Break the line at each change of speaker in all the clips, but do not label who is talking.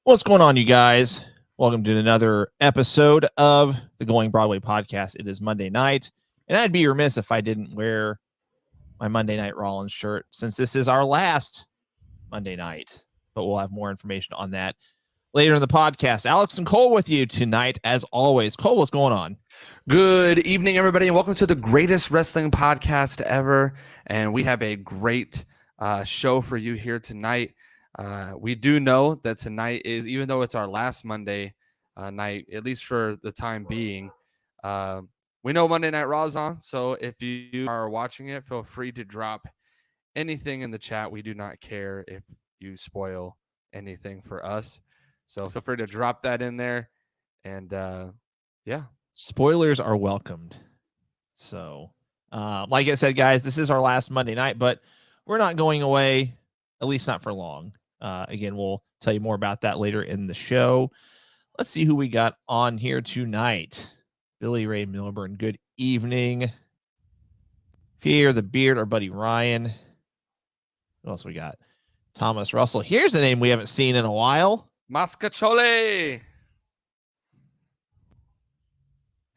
What's going on, you guys? Welcome to another episode of the Going Broadway podcast. It is Monday night, and I'd be remiss if I didn't wear my Monday Night Rollins shirt since this is our last Monday night. But we'll have more information on that later in the podcast. Alex and Cole with you tonight, as always. Cole, what's going on?
Good evening, everybody, and welcome to the greatest wrestling podcast ever. And we have a great show for you here tonight. We do know that tonight is, even though it's our last Monday night, at least for the time being, we know Monday Night Raw is on. So if you are watching it, feel free to drop anything in the chat. We do not care if you spoil anything for us. So feel free to drop that in there. And yeah.
Spoilers are welcomed. So, like I said, guys, this is our last Monday night, but we're not going away, at least not for long. Again, we'll tell you more about that later in the show. Let's see who we got on here tonight. Billy Ray Milburn, good evening. Fear the Beard, our buddy Ryan. What else we got? Thomas Russell. Here's a name we haven't seen in a while.
Mascachole.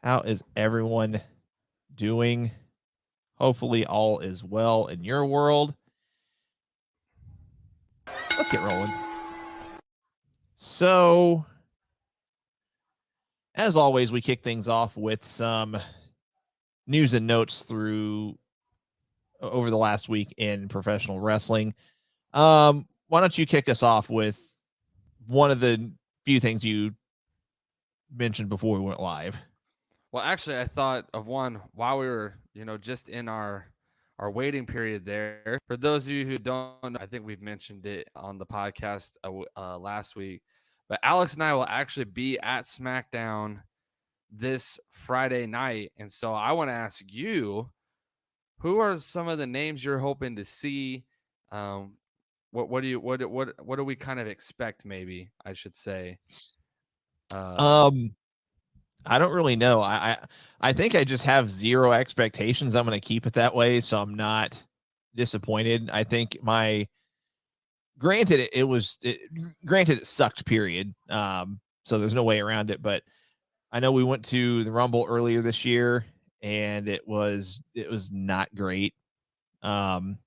How is everyone doing? Hopefully all is well in your world. Let's get rolling. So, as always, we kick things off with some news and notes over the last week in professional wrestling. Why don't you kick us off with one of the few things you mentioned before we went live?
Well, actually, I thought of one while we were, just in our waiting period there. For those of you who don't know, I think we've mentioned it on the podcast last week, but Alex and I will actually be at SmackDown this Friday night. And so I want to ask you, who are some of the names you're hoping to see? What do we kind of expect? Maybe I should say.
I don't really know. I think I just have zero expectations. I'm going to keep it that way, so I'm not disappointed. I think granted it sucked, period. So there's no way around it, but I know we went to the Rumble earlier this year and it was not great. And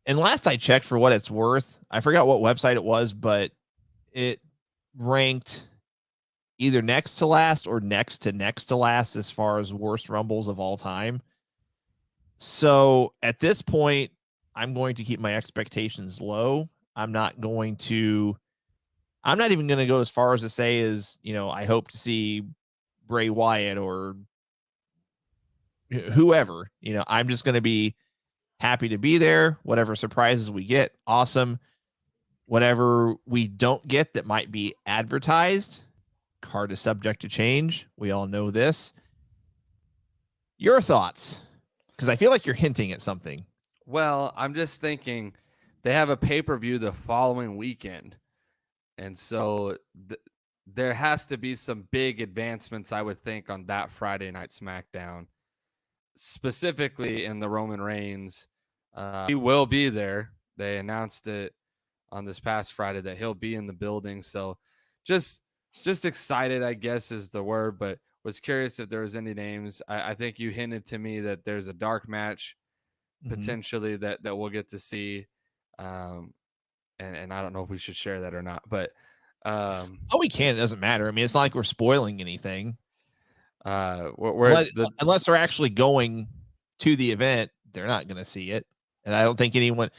last I checked, for what it's worth, I forgot what website it was, but it ranked either next to last or next to last as far as worst Rumbles of all time. So at this point, I'm going to keep my expectations low. I'm not even going to go as far as to say I hope to see Bray Wyatt or whoever. I'm just going to be happy to be there. Whatever surprises we get, awesome. Whatever we don't get that might be advertised, card is subject to change. We all know this. Your thoughts? Because I feel like you're hinting at something.
Well, I'm just thinking they have a pay-per-view the following weekend. And so there has to be some big advancements, I would think, on that Friday night SmackDown, specifically in the Roman Reigns. He will be there. They announced it on this past Friday that he'll be in the building. So just excited, I guess, is the word, but was curious if there was any names. I think you hinted to me that there's a dark match potentially that we'll get to see. And I don't know if we should share that or not, but
we can. It doesn't matter. I mean, it's not like we're spoiling anything. Unless they're actually going to the event, they're not going to see it. And I don't think anyone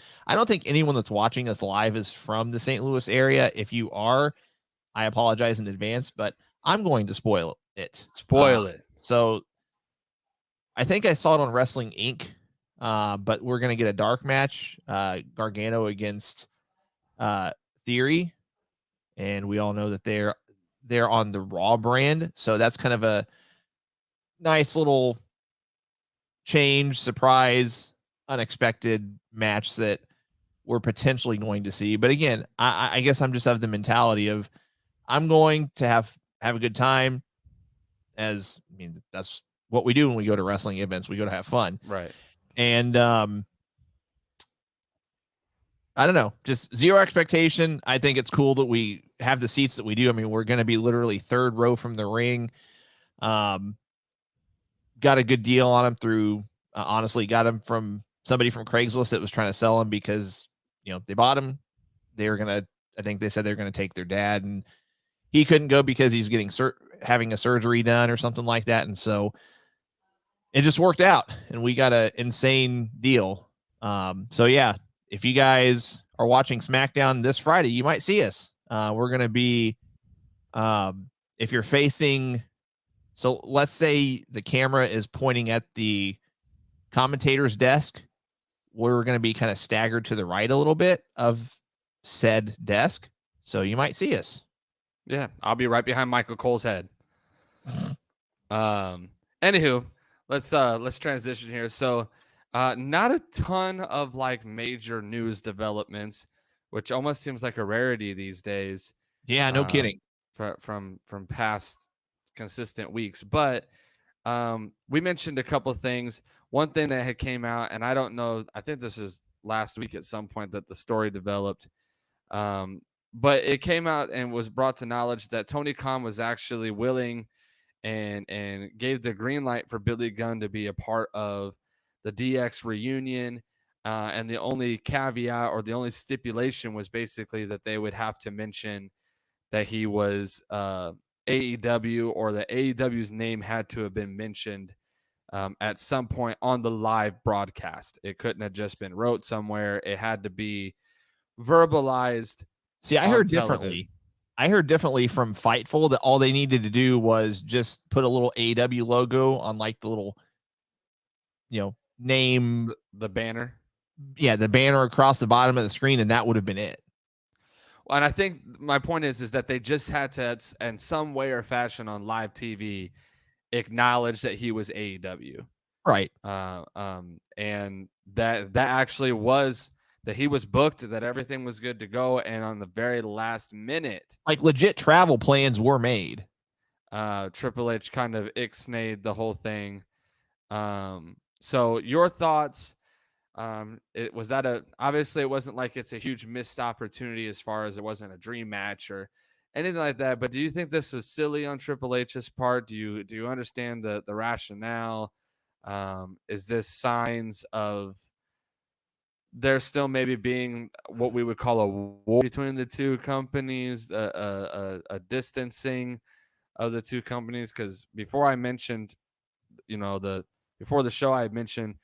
that's watching us live is from the St. Louis area. If you are, I apologize in advance, but I'm going to spoil it. So I think I saw it on Wrestling Inc. But we're going to get a dark match, Gargano against Theory. And we all know that they're on the Raw brand. So that's kind of a nice little change, surprise, unexpected match that we're potentially going to see. But again, I guess I'm just of the mentality of I'm going to have a good time. That's what we do when we go to wrestling events. We go to have fun.
Right.
And I don't know, just zero expectation. I think it's cool that we have the seats that we do. I mean, we're going to be literally third row from the ring. Got a good deal on him through, honestly, got him from somebody from Craigslist that was trying to sell him because, they bought him. They were going to, I think they said they were going to take their dad, and he couldn't go because he's getting having a surgery done or something like that. And so it just worked out and we got an insane deal. So yeah, if you guys are watching SmackDown this Friday, you might see us. We're going to be, if you're facing, so let's say the camera is pointing at the commentator's desk, we're going to be kind of staggered to the right a little bit of said desk. So you might see us.
Yeah, I'll be right behind Michael Cole's head. Anywho, let's transition here. So, not a ton of like major news developments, which almost seems like a rarity these days.
Yeah, no kidding.
From past consistent weeks, but we mentioned a couple of things. One thing that had came out, and I don't know, I think this is last week at some point that the story developed. But it came out and was brought to knowledge that Tony Khan was actually willing and gave the green light for Billy Gunn to be a part of the DX reunion. And the only caveat or the only stipulation was basically that they would have to mention that he was AEW, or the AEW's name had to have been mentioned at some point on the live broadcast. It couldn't have just been wrote somewhere. It had to be verbalized.
See, I heard differently. I heard differently from Fightful that all they needed to do was just put a little AEW logo on like the little, name.
The banner.
Yeah, the banner across the bottom of the screen, and that would have been it.
Well, and I think my point is that they just had to, in some way or fashion on live TV, acknowledge that he was AEW.
Right.
And that actually was, that he was booked, that everything was good to go, and on the very last minute,
like legit travel plans were made.
Triple H kind of ixnayed the whole thing. So your thoughts? Was that obviously it wasn't like it's a huge missed opportunity as far as it wasn't a dream match or anything like that, but do you think this was silly on Triple H's part? Do you understand the rationale? Is this signs of there still maybe being what we would call a war between the two companies, a distancing of the two companies? Because before I mentioned, before the show, I mentioned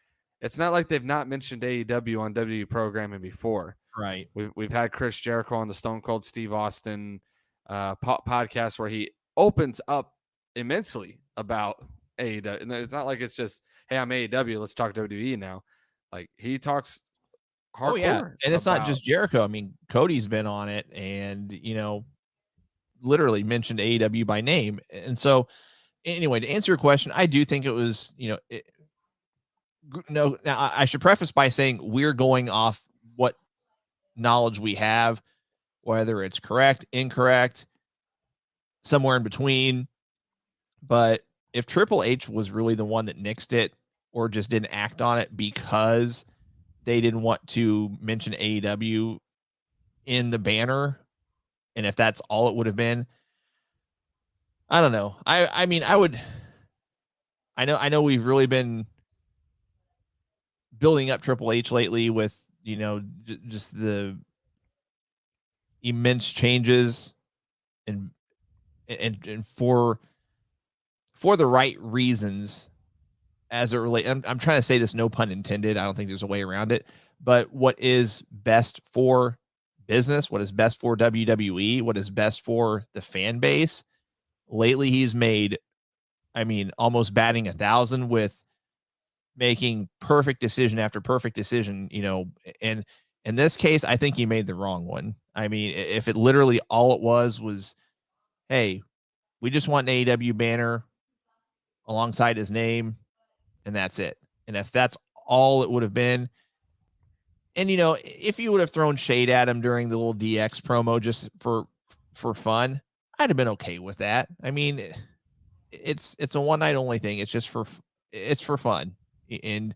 it's not like they've not mentioned AEW on WWE programming before.
Right.
We've had Chris Jericho on the Stone Cold Steve Austin podcast where he opens up immensely about AEW. And it's not like it's just, hey, I'm AEW, let's talk WWE now. Like, he talks hardcore.
Oh, yeah. And it's not just Jericho. I mean, Cody's been on it and, literally mentioned AEW by name. And so, anyway, to answer your question, I do think it was, no. Now, I should preface by saying we're going off what knowledge we have, whether it's correct, incorrect, somewhere in between. But if Triple H was really the one that nixed it or just didn't act on it because they didn't want to mention AEW in the banner, and if that's all it would have been, I don't know. I mean, I know we've really been building up Triple H lately with, just the immense changes and for the right reasons as it relates. I'm trying to say this, no pun intended. I don't think there's a way around it, but what is best for business, what is best for WWE, what is best for the fan base. Lately, he's made, almost batting 1,000 with making perfect decision after perfect decision, and in this case, I think he made the wrong one. I mean, if it literally all it was, hey, we just want an AEW banner alongside his name, and that's it. And if that's all it would have been, and if you would have thrown shade at him during the little DX promo just for fun, I'd have been okay with that. I mean, it's a one night only thing. It's just it's for fun, and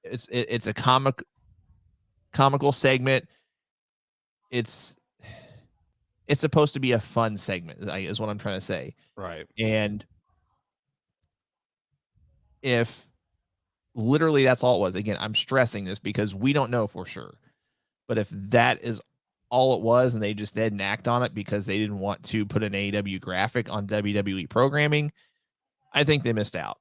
it's a comical segment. it's supposed to be a fun segment, is what I'm trying to say.
Right.
And if literally that's all it was, again, I'm stressing this because we don't know for sure. But if that is all it was and they just didn't act on it because they didn't want to put an AEW graphic on WWE programming, I think they missed out.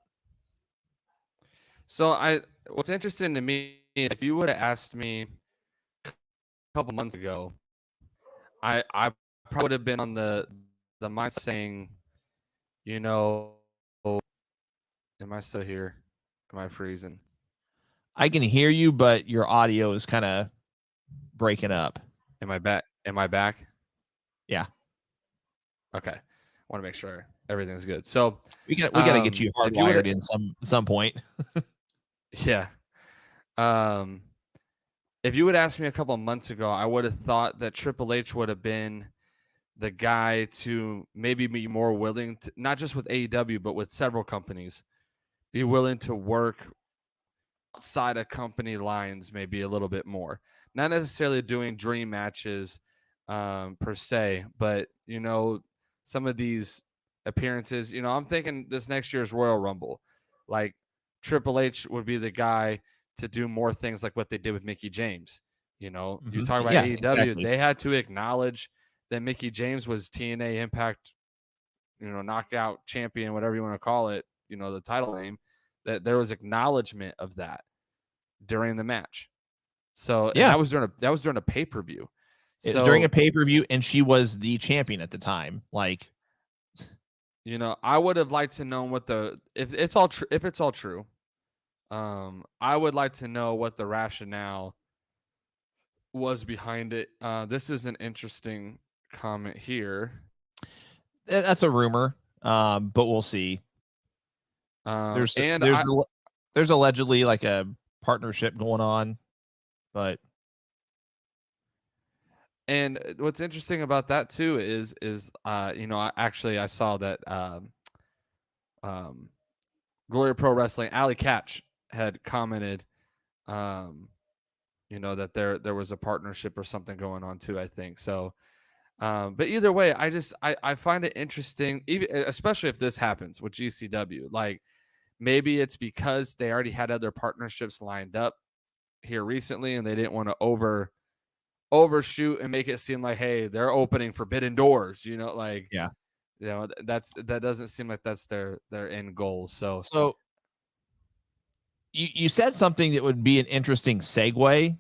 So what's interesting to me is if you would have asked me a couple months ago, I probably would have been on the mindset saying, you know, am I still here? Am I freezing?
I can hear you, but your audio is kind of breaking up.
Am I back? Am I back?
Yeah.
Okay. I want to make sure everything's good. So
we got to get you hardwired in some point.
Yeah. If you would ask me a couple of months ago, I would have thought that Triple H would have been the guy to maybe be more willing to, not just with AEW, but with several companies, be willing to work outside of company lines maybe a little bit more. Not necessarily doing dream matches per se, but, some of these appearances, I'm thinking this next year's Royal Rumble. Like Triple H would be the guy to do more things like what they did with Mickey James. You talk about AEW,
exactly.
They had to acknowledge that Mickey James was TNA Impact, knockout champion, whatever you want to call it, the title name, that there was acknowledgement of that during the match. So and that was during a pay-per-view.
It was during a pay-per-view, and she was the champion at the time. Like,
I would have liked to know what if it's all true. I would like to know what the rationale was behind it. This is an interesting comment here.
That's a rumor, but we'll see. There's allegedly like a partnership going on, but.
And what's interesting about that too is I saw that Glory Pro Wrestling, Allie Catch had commented, that there was a partnership or something going on too, I think. So, but either way, I find it interesting, even especially if this happens with GCW. Like maybe it's because they already had other partnerships lined up here recently, and they didn't want to overshoot and make it seem like, hey, they're opening forbidden doors. That doesn't seem like that's their end goal. So
you said something that would be an interesting segue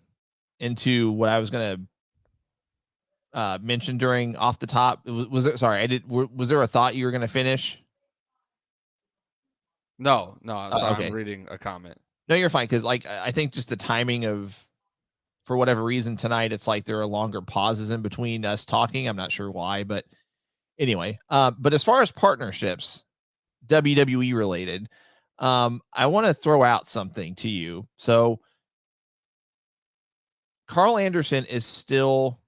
into what I was going to mention during off the top. Was there a thought you were going to finish?
No, I'm reading a comment.
No, you're fine. Cause like, I think just the timing of, for whatever reason tonight, it's like there are longer pauses in between us talking. I'm not sure why, but anyway, but as far as partnerships, WWE related, I want to throw out something to you. So Carl Anderson is still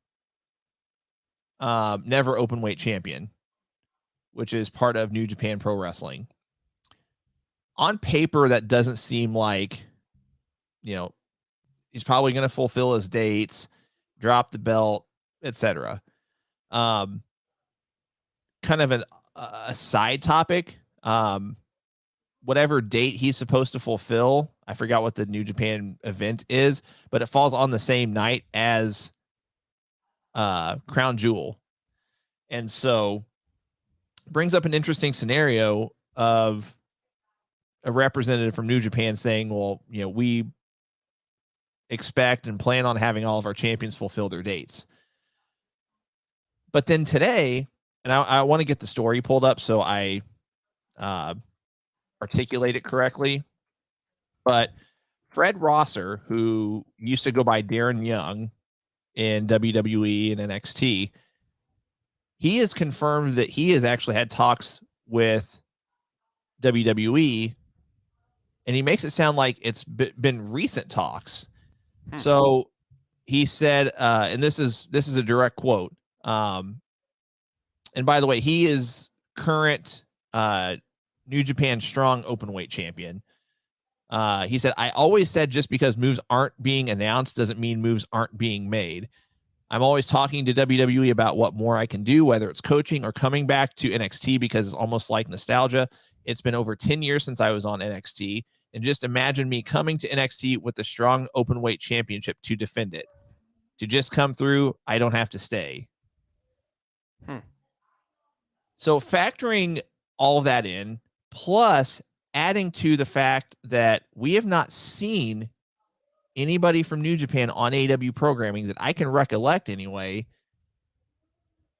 never open weight champion, which is part of New Japan Pro Wrestling. On paper, that doesn't seem like, he's probably going to fulfill his dates, drop the belt, etc. Kind of a side topic. Whatever date he's supposed to fulfill, I forgot what the New Japan event is, but it falls on the same night as Crown Jewel. And so brings up an interesting scenario of a representative from New Japan saying, well, we expect and plan on having all of our champions fulfill their dates. But then today, and I want to get the story pulled up so I articulate it correctly, but Fred Rosser, who used to go by Darren Young in WWE and NXT, he has confirmed that he has actually had talks with WWE, and he makes it sound like it's been recent talks. So he said, and this is a direct quote. And by the way, he is current New Japan Strong Openweight champion. He said, I always said just because moves aren't being announced doesn't mean moves aren't being made. I'm always talking to WWE about what more I can do, whether it's coaching or coming back to NXT, because it's almost like nostalgia. It's been over 10 years since I was on NXT. And just imagine me coming to NXT with a strong open weight championship to defend it. To just come through, I don't have to stay. So factoring all of that in, plus adding to the fact that we have not seen anybody from New Japan on AEW programming that I can recollect anyway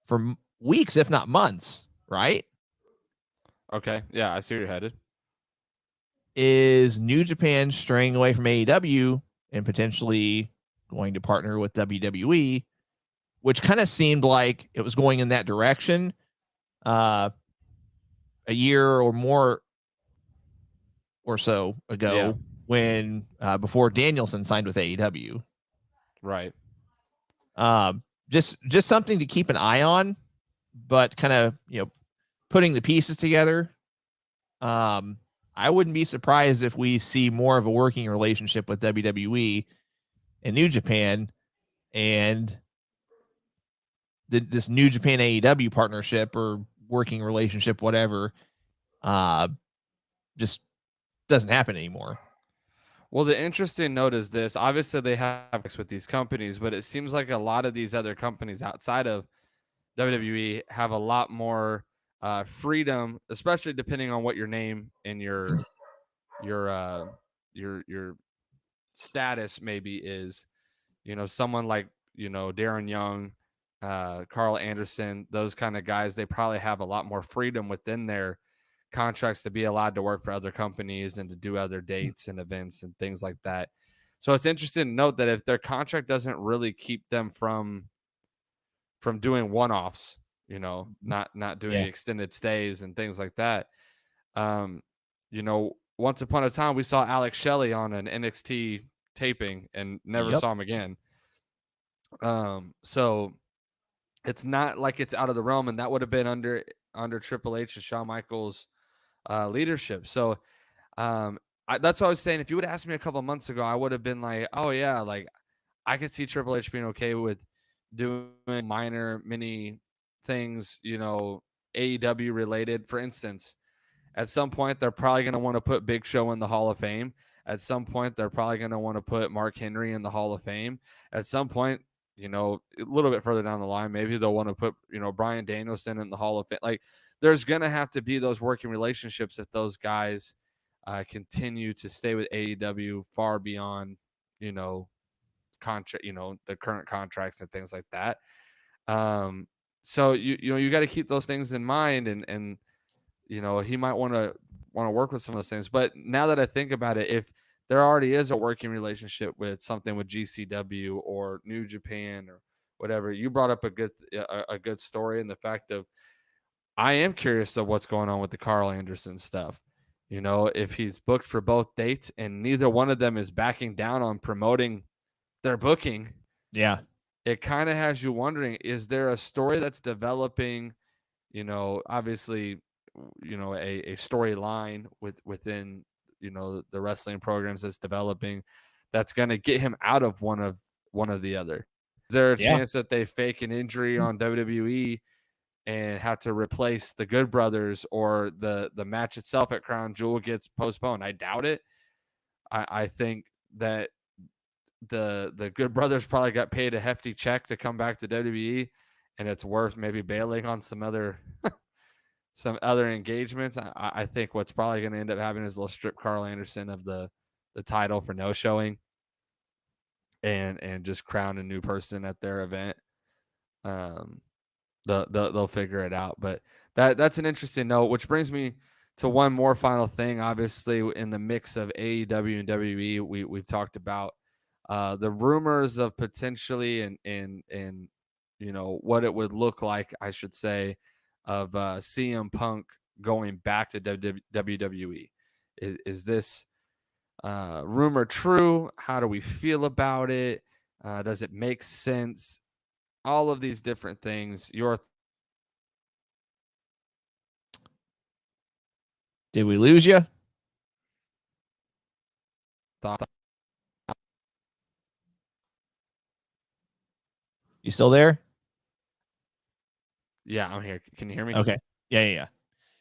for weeks, if not months, right?
Okay. Yeah, I see where you're headed.
Is New Japan straying away from AEW and potentially going to partner with WWE, which kind of seemed like it was going in that direction a year or more or so ago when before Danielson signed with AEW.
Right.
Just something to keep an eye on, but kind of, putting the pieces together. I wouldn't be surprised if we see more of a working relationship with WWE and New Japan, and this New Japan AEW partnership or working relationship, whatever, just doesn't happen anymore.
Well, the interesting note is this. Obviously, they have with these companies, but it seems like a lot of these other companies outside of WWE have a lot more freedom, especially depending on what your name and your status maybe is. Someone like Darren Young, Carl Anderson, those kind of guys, they probably have a lot more freedom within their contracts to be allowed to work for other companies and to do other dates and events and things like that. So it's interesting to note that if their contract doesn't really keep them from doing one-offs, not doing extended stays and things like that. Once upon a time we saw Alex Shelley on an NXT taping and never saw him again. So it's not like it's out of the realm, and that would have been under Triple H and Shawn Michaels leadership. So that's what I was saying. If you would ask me a couple of months ago, I would have been like, oh yeah, like I could see Triple H being okay with doing minor mini things, AEW related. For instance, at some point they're probably going to want to put Big Show in the Hall of Fame. At some point they're probably going to want to put Mark Henry in the Hall of Fame. At some point, a little bit further down the line, maybe they'll want to put, Bryan Danielson in the Hall of Fame. Like, there's going to have to be those working relationships if those guys continue to stay with AEW far beyond, contract, the current contracts and things like that. So you got to keep those things in mind, and he might want to work with some of those things. But now that I think about it, if there already is a working relationship with something with GCW or New Japan or whatever, you brought up a good story, and the fact of I am curious of what's going on with the Carl Anderson stuff. If he's booked for both dates and neither one of them is backing down on promoting their booking.
Yeah.
It kind of has you wondering, is there a story that's developing, obviously, a storyline within, the wrestling programs that's developing that's going to get him out of one of the other. Is there a chance that they fake an injury on WWE and have to replace the Good Brothers, or the match itself at Crown Jewel gets postponed? I doubt it. I think that the Good Brothers probably got paid a hefty check to come back to WWE, and it's worth maybe bailing on some other engagements. I think what's probably going to end up happening is they'll strip Carl Anderson of the title for no showing, and just crown a new person at their event. They'll figure it out. But that's an interesting note, which brings me to one more final thing. Obviously, in the mix of AEW and WWE, we've talked about the rumors of potentially and what it would look like, I should say, of CM Punk going back to WWE. Is this rumor true? How do we feel about it? Does it make sense? All of these different things.
Did we lose you? You still there?
Yeah, I'm here. Can you hear me?
Okay. Yeah.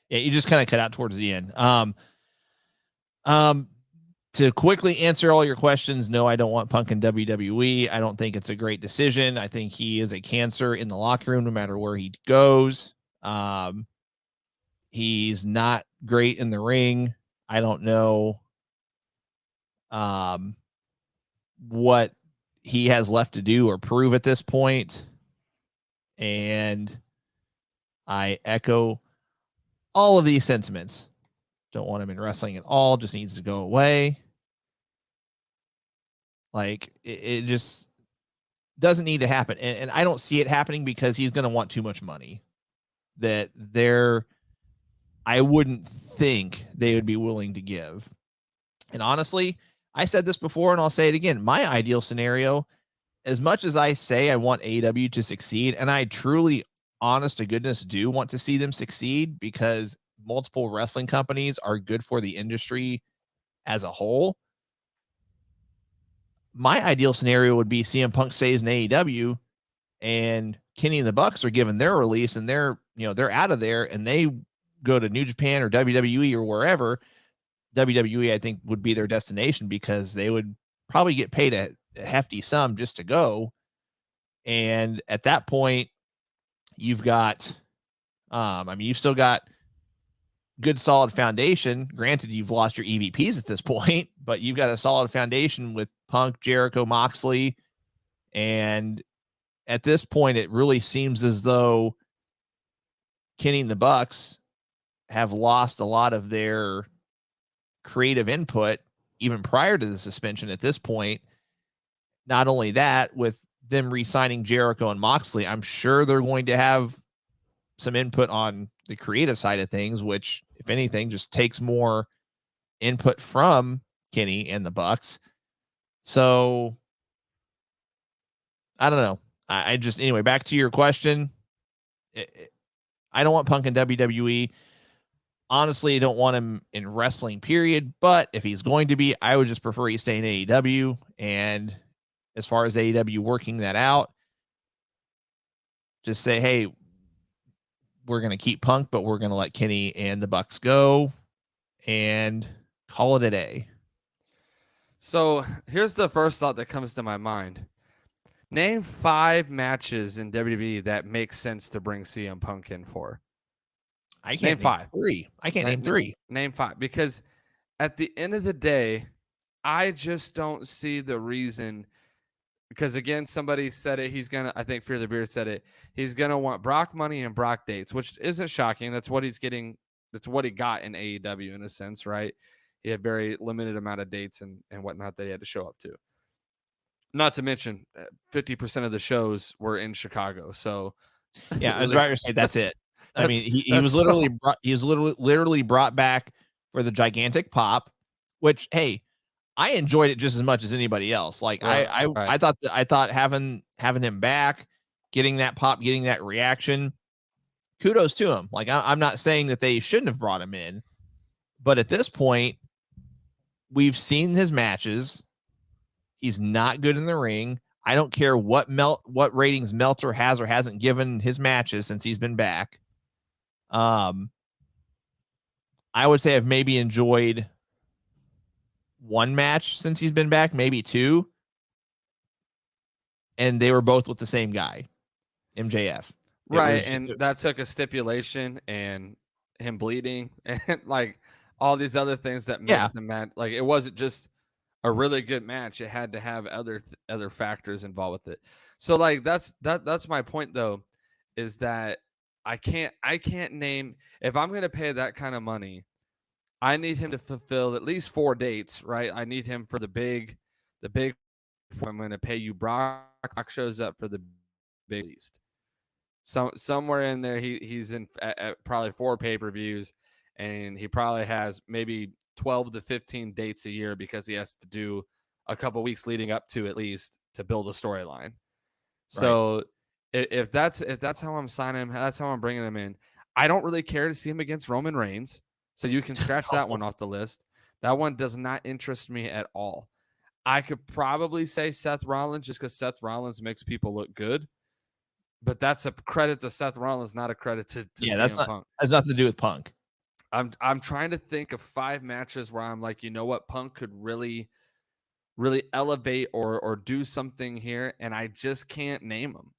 You just kind of cut out towards the end. To quickly answer all your questions, no, I don't want Punk in WWE. I don't think it's a great decision. I think he is a cancer in the locker room, no matter where he goes. He's not great in the ring. I don't know what he has left to do or prove at this point. And I echo all of these sentiments. Don't want him in wrestling at all. Just needs to go away. Like it just doesn't need to happen. And I don't see it happening because he's going to want too much money that I wouldn't think they would be willing to give. And honestly, I said this before and I'll say it again. My ideal scenario, as much as I say I want AEW to succeed, and I truly, honest to goodness, do want to see them succeed because multiple wrestling companies are good for the industry as a whole. My ideal scenario would be CM Punk stays in AEW and Kenny and the Bucks are given their release and they're out of there and they go to New Japan or WWE or wherever. WWE, I think, would be their destination because they would probably get paid a hefty sum just to go. And at that point, you've got, you've still got good, solid foundation. Granted, you've lost your EVPs at this point, but you've got a solid foundation with Punk, Jericho, Moxley. And at this point, it really seems as though Kenny and the Bucks have lost a lot of their creative input even prior to the suspension at this point. Not only that, with them re-signing Jericho and Moxley, I'm sure they're going to have some input on the creative side of things, which, if anything, just takes more input from Kenny and the Bucks. So I don't know. I just, anyway, back to your question. I don't want Punk in WWE. Honestly, I don't want him in wrestling, period. But if he's going to be, I would just prefer he stay in AEW. And as far as AEW working that out, just say, hey, we're going to keep Punk, but we're going to let Kenny and the Bucks go and call it a day.
So here's the first thought that comes to my mind. Name 5 matches in WWE that make sense to bring CM Punk in for.
I can't name 5. 3. I can't name 3.
Name 5. Because at the end of the day, I just don't see the reason. Because again, somebody said it. I think Fear the Beard said it. He's going to want Brock money and Brock dates, which isn't shocking. That's what he's getting. That's what he got in AEW in a sense, right? He had very limited amount of dates and whatnot that he had to show up to. Not to mention 50% of the shows were in Chicago. So
yeah, I was right to say that's it. I mean, he was literally brought back for the gigantic pop, which, hey, I enjoyed it just as much as anybody else. Like I thought having him back, getting that pop, getting that reaction, kudos to him. Like I'm not saying that they shouldn't have brought him in, but at this point, we've seen his matches. He's not good in the ring. I don't care what ratings Meltzer has or hasn't given his matches since he's been back. I would say I've maybe enjoyed one match since he's been back, maybe 2. And they were both with the same guy, MJF.
Right. That took a stipulation and him bleeding and like all these other things that made the match. Like it wasn't just a really good match. It had to have other factors involved with it. So like that's my point though, is that I can't name, if I'm going to pay that kind of money, I need him to fulfill at least 4 dates, right? I need him for the big. I'm going to pay you. Brock shows up for the big least. So somewhere in there, he's in at probably 4 pay-per-views, and he probably has maybe 12 to 15 dates a year because he has to do a couple weeks leading up to, at least, to build a storyline. Right. So if that's how I'm signing him, that's how I'm bringing him in. I don't really care to see him against Roman Reigns, so you can scratch that one off the list. That one does not interest me at all. I could probably say Seth Rollins just because Seth Rollins makes people look good. But that's a credit to Seth Rollins, not a credit to
Yeah,
CM Punk.
has nothing to do with Punk.
I'm trying to think of 5 matches where I'm like, you know what, Punk could really elevate or do something here, and I just can't name them.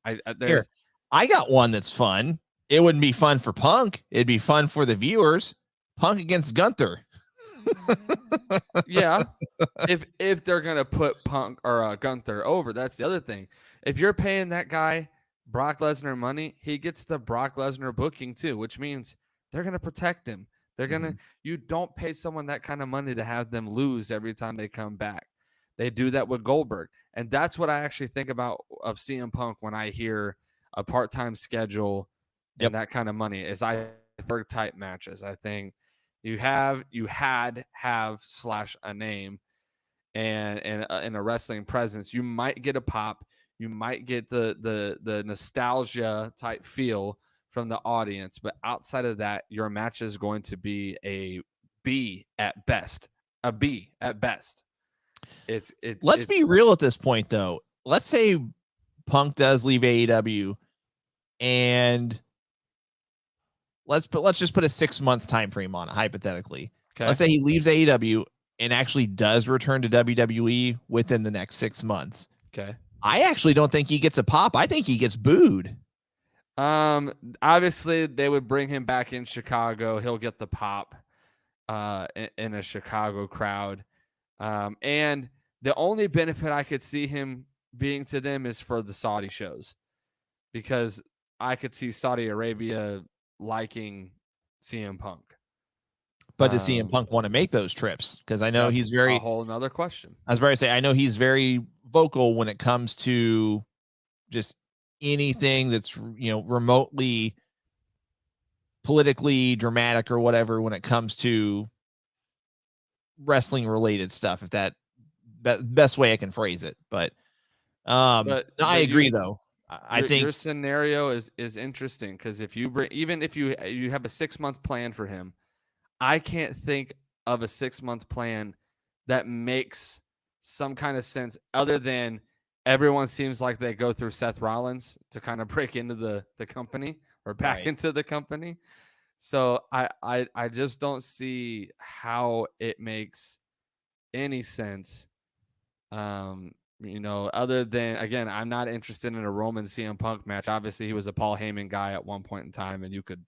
Here, I got one that's fun. It wouldn't be fun for Punk. It'd be fun for the viewers. Punk against Gunther.
Yeah. If they're gonna put Punk or Gunther over, that's the other thing. If you're paying that guy Brock Lesnar money, he gets the Brock Lesnar booking too, which means they're gonna protect him. They're gonna. You don't pay someone that kind of money to have them lose every time they come back. They do that with Goldberg, and that's what I actually think about of CM Punk when I hear a part-time schedule and that kind of money. Is I type matches. I think you had have / a name and in a wrestling presence, you might get a pop, you might get the nostalgia type feel from the audience, but outside of that, your match is going to be a B at best. A B at best.
Let's be real at this point, though. Let's say Punk does leave AEW, and let's just put a 6-month time frame on it, hypothetically. Okay. Let's say he leaves AEW and actually does return to WWE within the next 6 months.
Okay.
I actually don't think he gets a pop. I think he gets booed.
Obviously they would bring him back in Chicago. He'll get the pop in a Chicago crowd. And the only benefit I could see him being to them is for the Saudi shows, because I could see Saudi Arabia liking CM Punk.
But does CM Punk want to make those trips? Because I know he's very
a whole nother question.
I was about to say, I know he's very vocal when it comes to just anything that's, remotely politically dramatic or whatever when it comes to wrestling related stuff, if that best way I can phrase it. But no, I agree though. I think
your scenario is interesting, because if you bring, even if you have a 6-month plan for him, I can't think of a 6-month plan that makes some kind of sense other than everyone seems like they go through Seth Rollins to kind of break into the company or back into the company. So I just don't see how it makes any sense. Other than, again, I'm not interested in a Roman CM Punk match. Obviously, he was a Paul Heyman guy at one point in time, and you could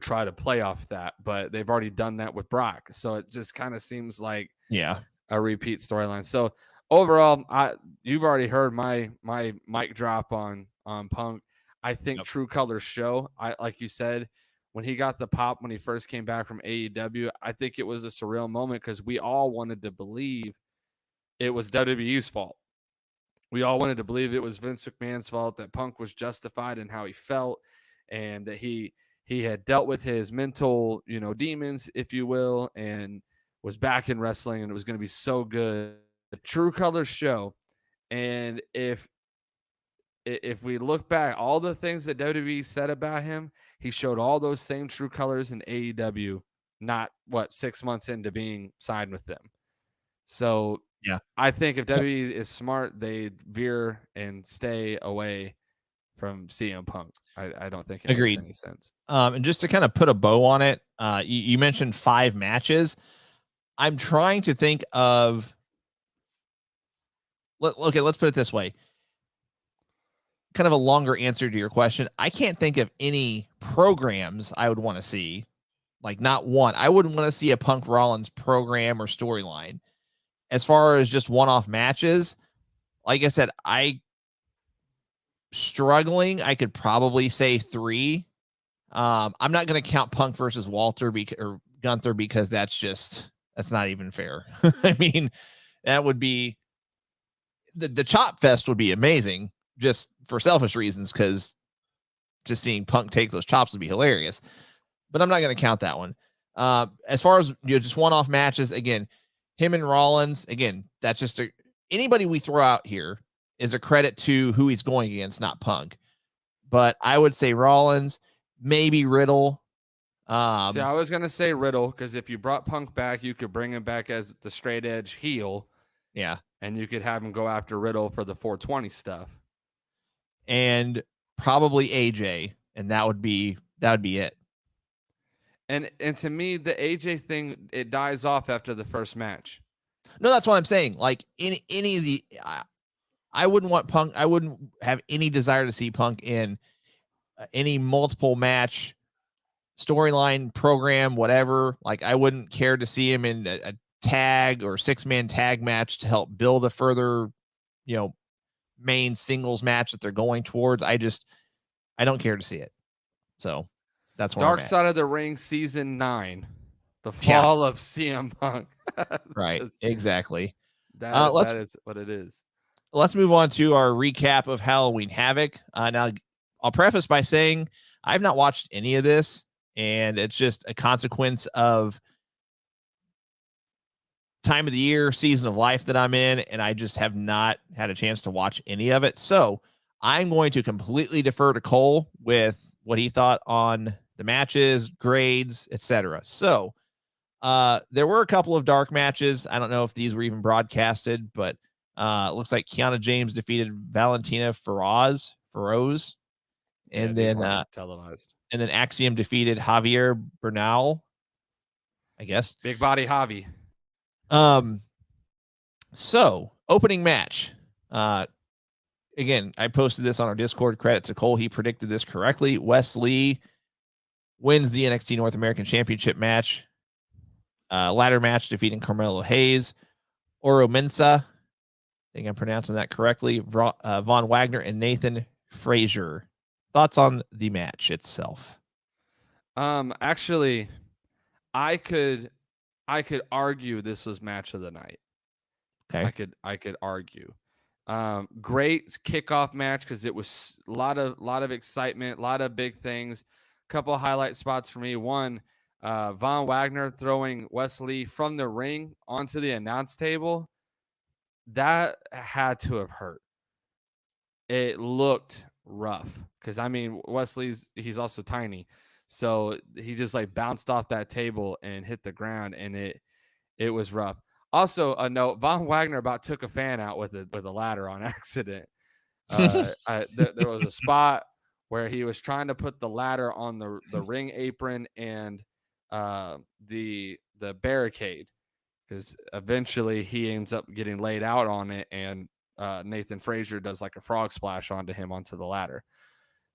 try to play off that, but they've already done that with Brock. So it just kind of seems like a repeat storyline. So overall, you've already heard my mic drop on Punk. I think True Colors show. Like you said, when he got the pop when he first came back from AEW, I think it was a surreal moment because we all wanted to believe it was WWE's fault. We all wanted to believe it was Vince McMahon's fault, that Punk was justified in how he felt, and that he had dealt with his mental, demons, if you will, and was back in wrestling, and it was going to be so good. The True Colors show. And if we look back, all the things that WWE said about him, he showed all those same true colors in AEW, not 6 months into being signed with them. So I think if WWE is smart, they veer and stay away from CM Punk. I don't think it makes any sense.
And just to kind of put a bow on it, you mentioned 5 matches. I'm trying to think of. Let's put it this way. Kind of a longer answer to your question. I can't think of any programs I would want to see. Like, not one. I wouldn't want to see a Punk Rollins program or storyline. As far as just one-off matches, like I said, I could probably say 3. I'm not going to count Punk versus Walter or Gunther, because that's not even fair. I mean, that would be the chop fest would be amazing, just for selfish reasons, because just seeing Punk take those chops would be hilarious. But I'm not going to count that one. As far as just one-off matches, again, him and Rollins, again, that's just anybody we throw out here is a credit to who he's going against, not Punk. But I would say Rollins, maybe Riddle.
See, I was going to say Riddle, because if you brought Punk back, you could bring him back as the straight edge heel.
Yeah.
And you could have him go after Riddle for the 420 stuff.
and probably AJ, and that would be it.
And to me, the AJ thing, it dies off after the first match.
No, that's what I'm saying. Like any of the, I wouldn't want Punk. I wouldn't have any desire to see Punk in any multiple match storyline program, whatever. Like I wouldn't care to see him in a tag or 6-man tag match to help build a further, main singles match that they're going towards. I don't care to see it. So that's where
Dark
I'm at.
Side of the Ring season 9, the fall of CM Punk.
Right. Exactly.
That is what it is.
Let's move on to our recap of Halloween Havoc. Now I'll preface by saying I've not watched any of this, and it's just a consequence of time of the year, season of life that I'm in, and I just have not had a chance to watch any of it. So I'm going to completely defer to Cole with what he thought on the matches, grades, etc. So there were a couple of dark matches. I don't know if these were even broadcasted, but it looks like Kiana James defeated Valentina Feroz, and then
televised.
And then Axiom defeated Javier Bernal, I guess.
Big body Javi.
So opening match. Again, I posted this on our Discord. Credit to Cole. He predicted this correctly. Wes Lee wins the NXT North American Championship match. Ladder match defeating Carmelo Hayes. Oro Mensah, I think I'm pronouncing that correctly. Von Wagner and Nathan Frazier. Thoughts on the match itself?
Actually, I could argue this was match of the night.
Okay.
I could argue. Great kickoff match because it was a lot of excitement, a lot of big things. Couple of highlight spots for me. One, Von Wagner throwing Wes Lee from the ring onto the announce table. That had to have hurt. It looked rough because Wes Lee's, he's also tiny, so he just like bounced off that table and hit the ground, and it was rough. Also, a note: Von Wagner about took a fan out with a ladder on accident. There was a spot where he was trying to put the ladder on the ring apron and the barricade, because eventually he ends up getting laid out on it, and Nathan Frazier does like a frog splash onto him onto the ladder.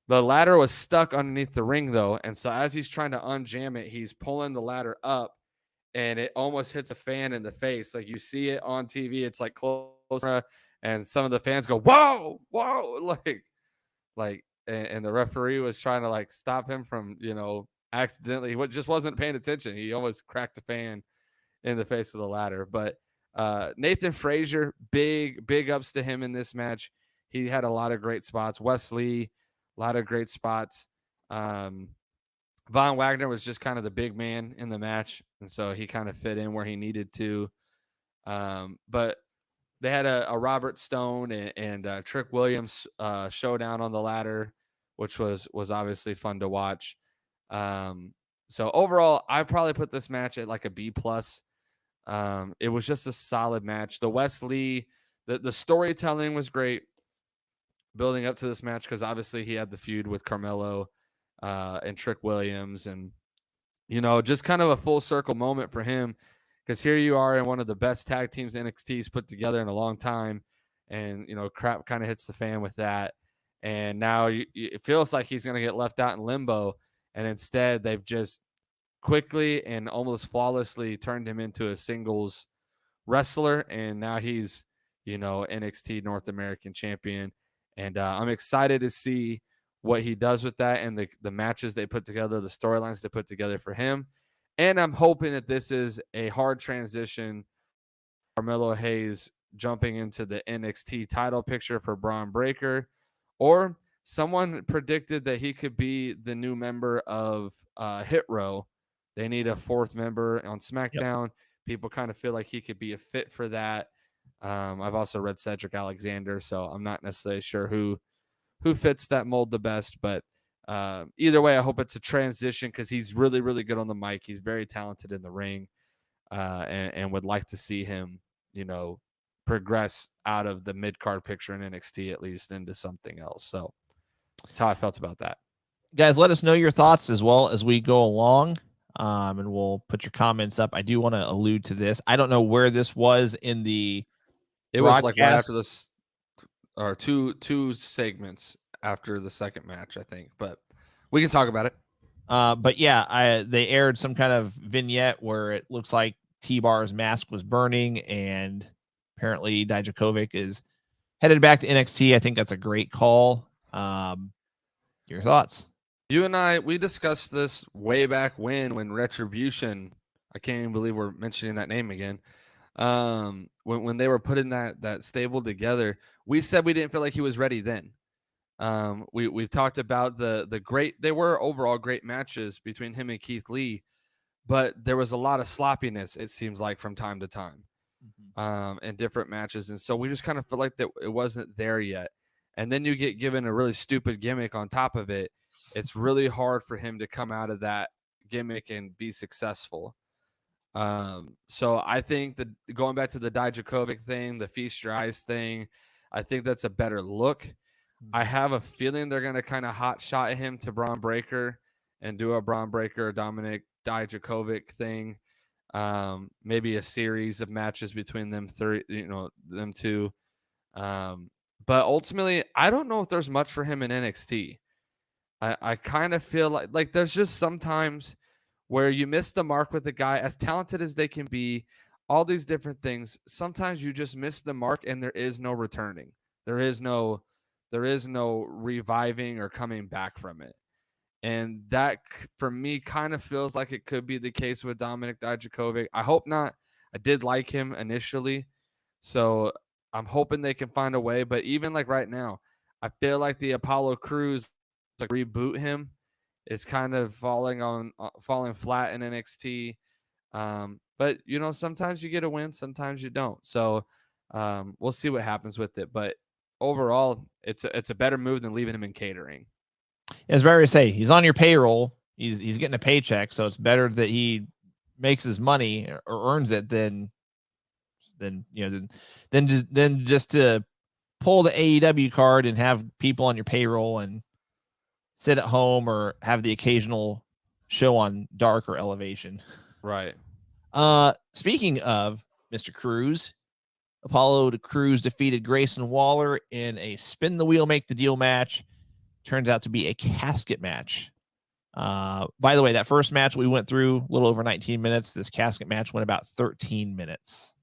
The ladder was stuck underneath the ring though, and so as he's trying to unjam it, he's pulling the ladder up, and it almost hits a fan in the face. Like you see it on TV, it's like close, and some of the fans go, "Whoa, whoa!" And the referee was trying to like stop him from, accidentally. He just wasn't paying attention. He almost cracked the fan in the face of the ladder. But Nathan Frazier, big ups to him in this match. He had a lot of great spots. Wes Lee, a lot of great spots. Von Wagner was just kind of the big man in the match, and so he kind of fit in where he needed to. But they had a Robert Stone and Trick Williams showdown on the ladder, which was obviously fun to watch. So overall, I probably put this match at like a B+. It was just a solid match. The Wes Lee, the storytelling was great building up to this match, because obviously he had the feud with Carmelo and Trick Williams, and just kind of a full circle moment for him, because here you are in one of the best tag teams NXT's put together in a long time, and crap kind of hits the fan with that, and now it feels like he's going to get left out in limbo, and instead they've just quickly and almost flawlessly turned him into a singles wrestler, and now he's NXT North American champion, and I'm excited to see what he does with that, and the matches they put together, the storylines they put together for him. And I'm hoping that this is a hard transition. Carmelo Hayes jumping into the NXT title picture for Braun Breaker, or someone predicted that he could be the new member of Hit Row. They need a fourth member on SmackDown. Yep. People kind of feel like he could be a fit for that. I've also read Cedric Alexander, so I'm not necessarily sure who fits that mold the best, but either way, I hope it's a transition, because he's really, really good on the mic. He's very talented in the ring, and would like to see him, progress out of the mid-card picture in NXT at least into something else. So That's how I felt about that.
Guys, let us know your thoughts as well as we go along. And we'll put your comments up. I do want to allude to this. I don't know where this was in the
It was like right after this, or two segments after the second match, I think. But we can talk about it.
But yeah, they aired some kind of vignette where it looks like T-Bar's mask was burning, and apparently Dijakovic is headed back to NXT. I think that's a great call. Your thoughts?
You and I, we discussed this way back when Retribution, I can't even believe we're mentioning that name again. When they were putting that stable together, we said we didn't feel like he was ready then. We've talked about the great, they were overall great matches between him and Keith Lee, but there was a lot of sloppiness, it seems like, from time to time, in different matches. And so we just kind of felt like that it wasn't there yet. And then you get given a really stupid gimmick on top of it. It's really hard for him to come out of that gimmick and be successful. So I think that going back to the Dijakovic thing, the Feast Your Eyes thing, I think that's a better look. I have a feeling they're going to kind of hot shot him to Braun Breaker and do a Braun Breaker Dominic Dijakovic thing. Maybe a series of matches between them them two. But ultimately, I don't know if there's much for him in NXT. I kind of feel like there's just sometimes where you miss the mark with a guy as talented as they can be, all these different things. Sometimes you just miss the mark and there is no returning. There is no reviving or coming back from it. And that, for me, kind of feels like it could be the case with Dominic Dijakovic. I hope not. I did like him initially. So I'm hoping they can find a way. But even like right now, I feel like the Apollo Crews, like, reboot him, is kind of falling flat in NXT. But sometimes you get a win, sometimes you don't. So we'll see what happens with it. But overall, it's a better move than leaving him in catering.
As Barry say, he's on your payroll. He's getting a paycheck, so it's better that he makes his money or earns it than just to pull the AEW card and have people on your payroll and sit at home or have the occasional show on Dark or Elevation.
Right.
Speaking of Mr. Cruz, Apollo Crews defeated Grayson Waller in a spin the wheel, make the deal match. Turns out to be a casket match. By the way, that first match we went through a little over 19 minutes. This casket match went about 13 minutes.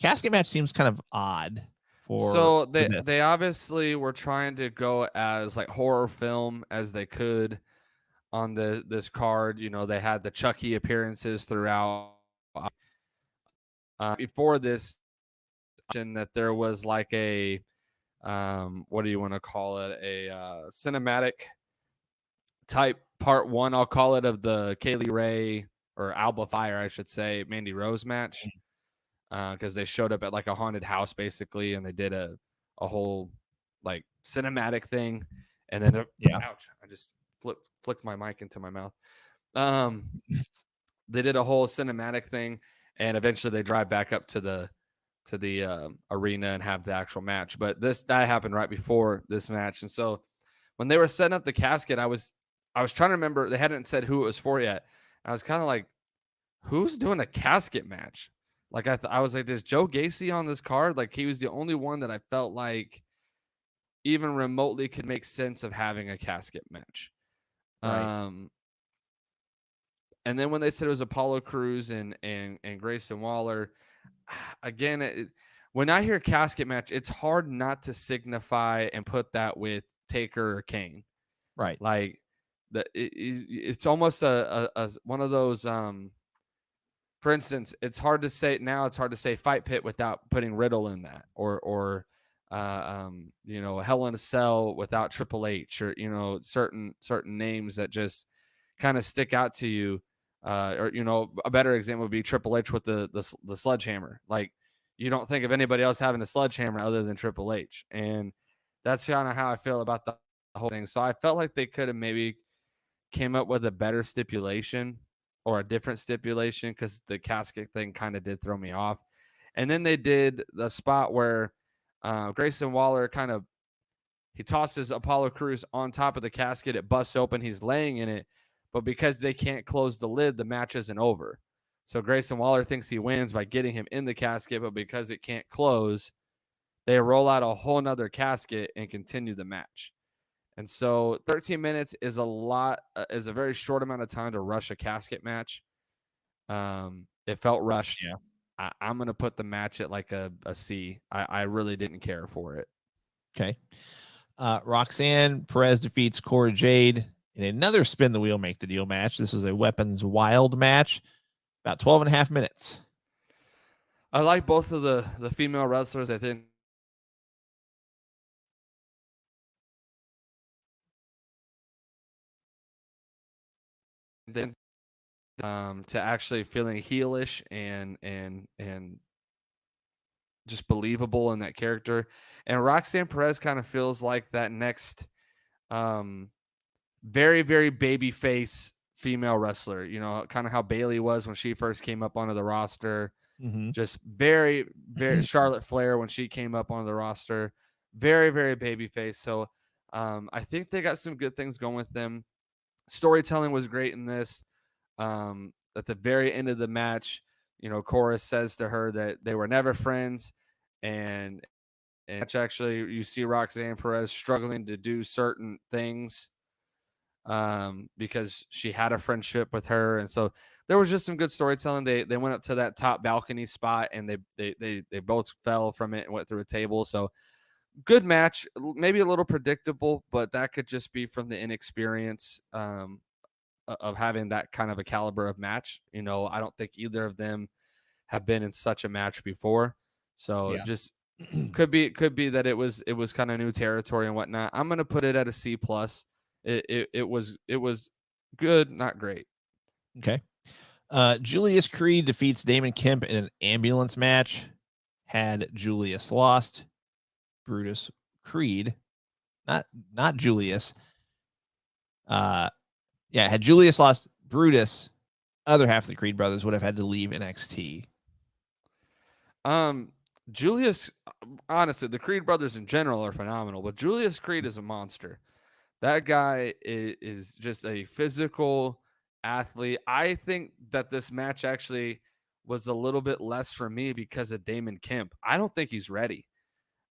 Casket match seems kind of odd.
So they obviously were trying to go as like horror film as they could on this card. They had the Chucky appearances throughout. Before this, that there was like a what do you want to call it? A cinematic type part one, I'll call it, of the Kaylee Ray or Alba Fire, I should say, Mandy Rose match. Because they showed up at like a haunted house basically, and they did a whole like cinematic thing, and then ouch, I just flicked my mic into my mouth. They did a whole cinematic thing, and eventually they drive back up to the arena and have the actual match. But that happened right before this match, and so when they were setting up the casket, I was trying to remember, they hadn't said who it was for yet. I was kind of like, who's doing a casket match? Like I was like, is Joe Gacy on this card? Like, he was the only one that I felt like even remotely could make sense of having a casket match.
Right.
And then when they said it was Apollo Crews and Grayson Waller, again, when I hear casket match, it's hard not to signify and put that with Taker or Kane.
Right.
Like it's almost a one of those. For instance, it's hard to say Fight Pit without putting Riddle in that, or Hell in a Cell without Triple H, or certain names that just kind of stick out to you. Or a better example would be Triple H with the sledgehammer. Like, you don't think of anybody else having a sledgehammer other than Triple H, and that's kind of how I feel about the whole thing. So I felt like they could have maybe came up with a better stipulation or a different stipulation, because the casket thing kind of did throw me off. And then they did the spot where Grayson Waller He tosses Apollo Crews on top of the casket. It busts open. He's laying in it. But because they can't close the lid, the match isn't over. So Grayson Waller thinks he wins by getting him in the casket, but because it can't close, they roll out a whole nother casket and continue the match. And so 13 minutes is a very short amount of time to rush a casket match. It felt rushed.
Yeah.
I'm going to put the match at like a C. I really didn't care for it.
Okay. Roxanne Perez defeats Cora Jade in another spin the wheel, make the deal match. This was a weapons wild match, about 12 and a half minutes.
I like both of the female wrestlers. I think then to actually feeling heelish and just believable in that character. And Roxanne Perez kind of feels like that next very, very baby face female wrestler, you know, kind of how Bayley was when she first came up onto the roster.
Mm-hmm.
Just very, very Charlotte Flair when she came up onto the roster. Very, very baby face. So I think they got some good things going with them. Storytelling was great in this. At the very end of the match, you know, Cora says to her that they were never friends, and actually you see Roxanne Perez struggling to do certain things because she had a friendship with her, and so there was just some good storytelling. They went up to that top balcony spot, and they both fell from it and went through a table. So good match, maybe a little predictable, but that could just be from the inexperience of having that kind of a caliber of match. You know, I don't think either of them have been in such a match before. So just could be that it was kind of new territory and whatnot. I'm gonna put it at a C plus. It was good, not great.
Okay. Julius Creed defeats Damon Kemp in an ambulance match. Had Julius lost, Brutus Creed, not Julius. Had Julius lost, Brutus, other half of the Creed brothers would have had to leave NXT.
Julius, honestly, the Creed brothers in general are phenomenal, but Julius Creed is a monster. That guy is just a physical athlete. I think that this match actually was a little bit less for me because of Damon Kemp. I don't think he's ready.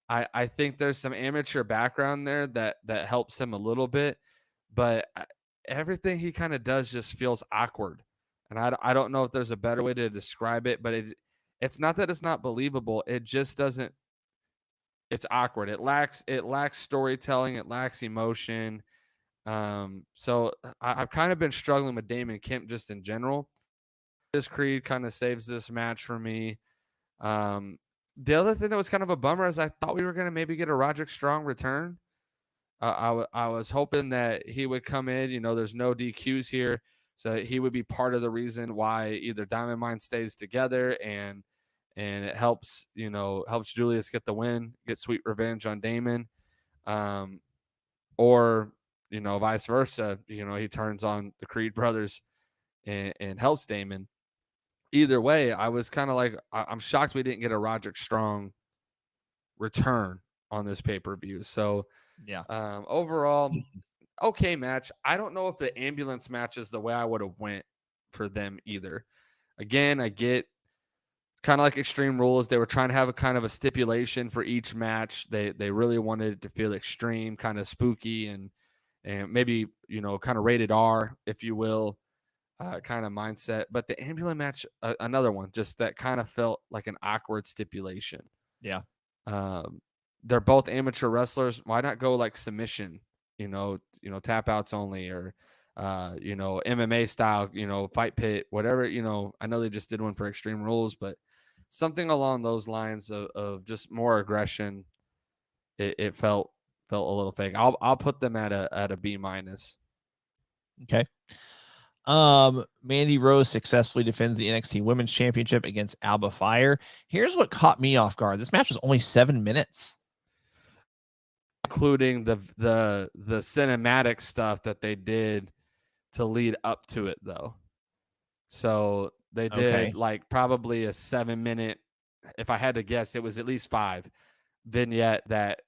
I think there's some amateur background there that helps him a little bit, but everything he kind of does just feels awkward. And I don't know if there's a better way to describe it, but it's not that it's not believable. It just doesn't. It's awkward. It lacks storytelling. It lacks emotion. So I've kind of been struggling with Damon Kemp just in general. This Creed kind of saves this match for me. The other thing that was kind of a bummer is I thought we were going to maybe get a Roderick Strong return. I was hoping that he would come in. You know, there's no DQs here, so he would be part of the reason why either Diamond Mine stays together and it helps Julius get the win, get sweet revenge on Damon, or vice versa. You know, he turns on the Creed brothers and helps Damon. Either way, I was kind of like, I'm shocked we didn't get a Roderick Strong return on this pay-per-view. So overall, okay match. I don't know if the ambulance match is the way I would have went for them either. Again, I get kind of like Extreme Rules. They were trying to have a kind of a stipulation for each match. They really wanted it to feel extreme, kind of spooky, and maybe kind of rated R, if you will, kind of mindset. But the ambulance match, another one, just that kind of felt like an awkward stipulation.
Yeah.
They're both amateur wrestlers. Why not go like submission? Tap outs only, or MMA style, fight pit, whatever. I know they just did one for Extreme Rules, but something along those lines of just more aggression. It felt a little fake. I'll put them at a B minus.
Okay. Mandy Rose successfully defends the NXT Women's Championship against Alba Fire. Here's what caught me off guard. This match was only 7 minutes.
Including the cinematic stuff that they did to lead up to it, though. So they did like probably a 7-minute, if I had to guess, it was at least 5 vignette that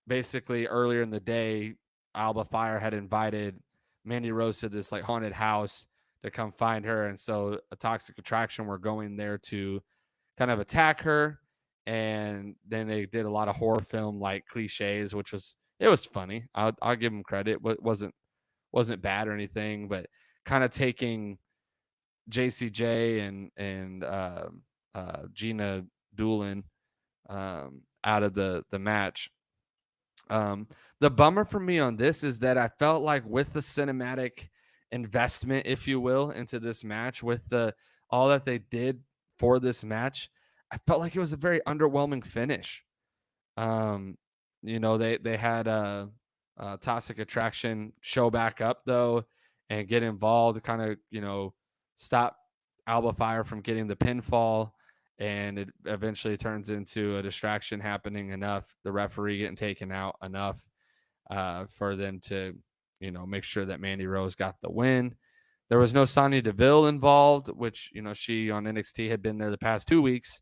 basically earlier in the day, Alba Fire had invited Mandy Rose to this like haunted house to come find her, and so a Toxic Attraction were going there to kind of attack her. And then they did a lot of horror film like cliches, which was it was funny. I'll give them credit. Wasn't bad or anything, but kind of taking JCJ and Gina Doolin out of the match. The bummer for me on this is that I felt like with the cinematic investment, if you will, into this match, with the all that they did for this match, I felt like it was a very underwhelming finish. Um, they had a Toxic Attraction show back up though and get involved to kind of stop Alba Fire from getting the pinfall, and it eventually turns into a distraction happening enough, the referee getting taken out enough for them to make sure that Mandy Rose got the win. There was no Sonya Deville involved, which she on NXT had been there the past 2 weeks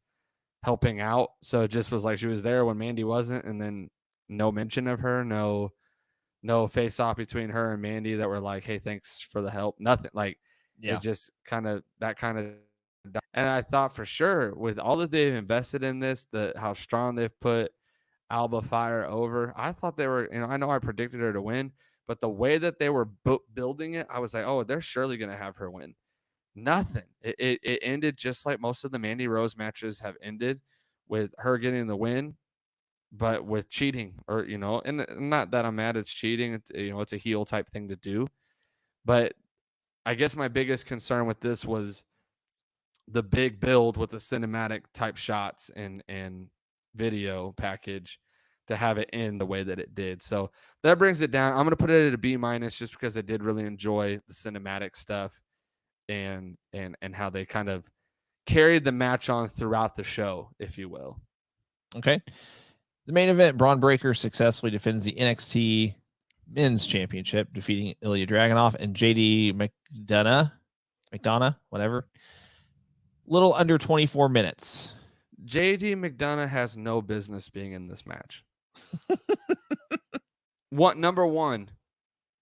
helping out. So it just was like she was there when Mandy wasn't, and then no mention of her, no face off between her and Mandy that were like, hey, thanks for the help. Nothing. Like
Yeah.
it just kind of and I thought for sure with all that they've invested in this, how strong they've put Alba Fire over, I thought they were, I know I predicted her to win, but the way that they were building it, I was like, oh, they're surely going to have her win. Nothing. It ended just like most of the Mandy Rose matches have ended, with her getting the win, but with cheating, or and not that I'm mad it's cheating. It's a heel type thing to do, but I guess my biggest concern with this was the big build with the cinematic type shots and video package to have it in the way that it did. So that brings it down. I'm going to put it at a B minus just because I did really enjoy the cinematic stuff and how they kind of carried the match on throughout the show, if you will.
Okay. The main event, Braun Breaker successfully defends the NXT Men's Championship, defeating Ilya Dragunov and JD McDonough, whatever. Little under 24 minutes.
JD McDonough has no business being in this match. Number one,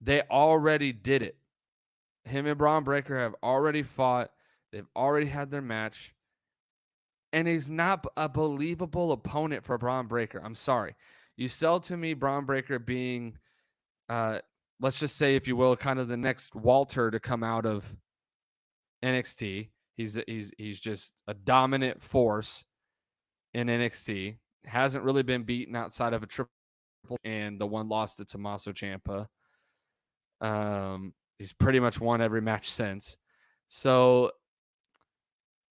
they already did it. Him and Braun Breaker have already fought. They've already had their match. And he's not a believable opponent for Braun Breaker. I'm sorry. You sell to me Braun Breaker being, let's just say, if you will, kind of the next Walter to come out of NXT. He's just a dominant force in NXT. Hasn't really been beaten outside of a triple and the one loss to Tommaso Ciampa. He's pretty much won every match since. So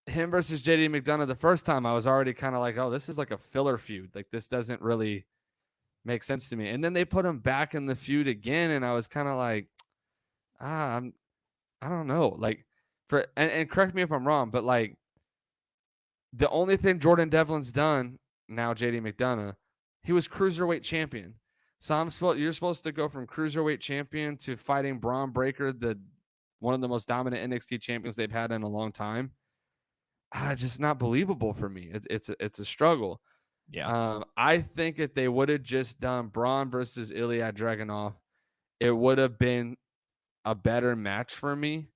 him versus JD McDonough, the first time I was already kind of like, oh, this is like a filler feud. Like this doesn't really make sense to me. And then they put him back in the feud again, and I was kind of like, I don't know. Like and correct me if I'm wrong, but like the only thing Jordan Devlin's done now, JD McDonough, he was cruiserweight champion. So you're supposed to go from cruiserweight champion to fighting Braun Breaker, one of the most dominant NXT champions they've had in a long time. Just not believable for me. It's a struggle.
Yeah.
I think if they would have just done Braun versus Ilya Dragunov, it would have been a better match for me.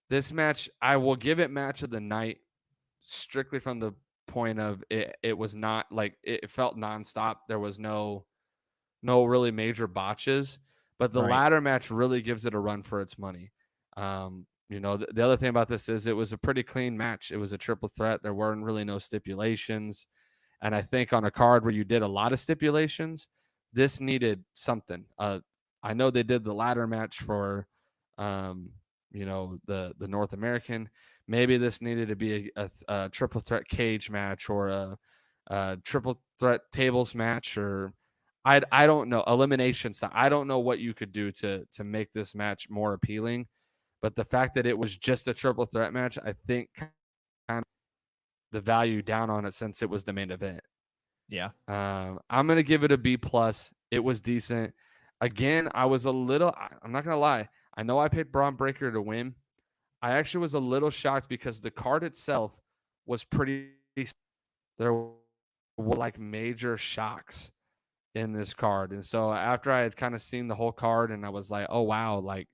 This match, I will give it match of the night strictly from the point of it was not like it felt nonstop. There was no really major botches, but the ladder match really gives it a run for its money. The other thing about this is it was a pretty clean match. It was a triple threat. There weren't really no stipulations. And I think on a card where you did a lot of stipulations, this needed something. I know they did the ladder match for, the North American. Maybe this needed to be a triple threat cage match or a triple threat tables match, or I don't know, elimination style. I don't know what you could do to make this match more appealing. But the fact that it was just a triple threat match, I think kind of the value down on it since it was the main event.
Yeah.
I'm going to give it a B+. It was decent. Again, I'm not going to lie. I know I picked Braun Breaker to win. I actually was a little shocked because the card itself was pretty. There were like major shocks in this card. And so after I had kind of seen the whole card and I was like, oh, wow, like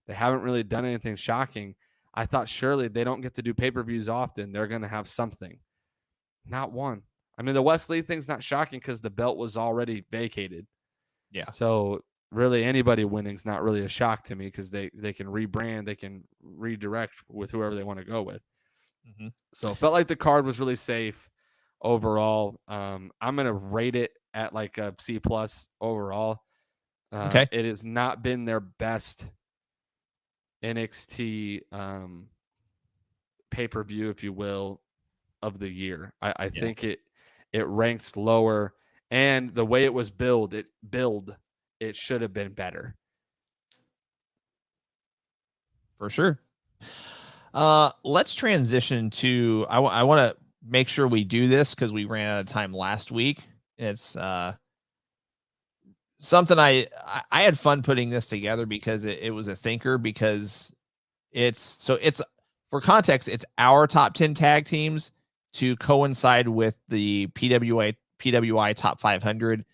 they haven't really done anything shocking. I thought surely they don't get to do pay-per-views often. They're going to have something. Not one. I mean, the Wesley thing's not shocking because the belt was already vacated.
Yeah.
So really anybody winning's not really a shock to me because they can rebrand, they can redirect with whoever they want to go with.
Mm-hmm.
So it felt like the card was really safe overall. I'm gonna rate it at like a C plus overall.
Okay.
It has not been their best NXT pay-per-view, if you will, of the year. I
Yeah.
think it ranks lower, and the way it was billed, it should have been better.
For sure. Let's transition to I want to make sure we do this because we ran out of time last week. It's something I had fun putting this together because it was a thinker, because it's for context, it's our top 10 tag teams to coincide with the PWI top 500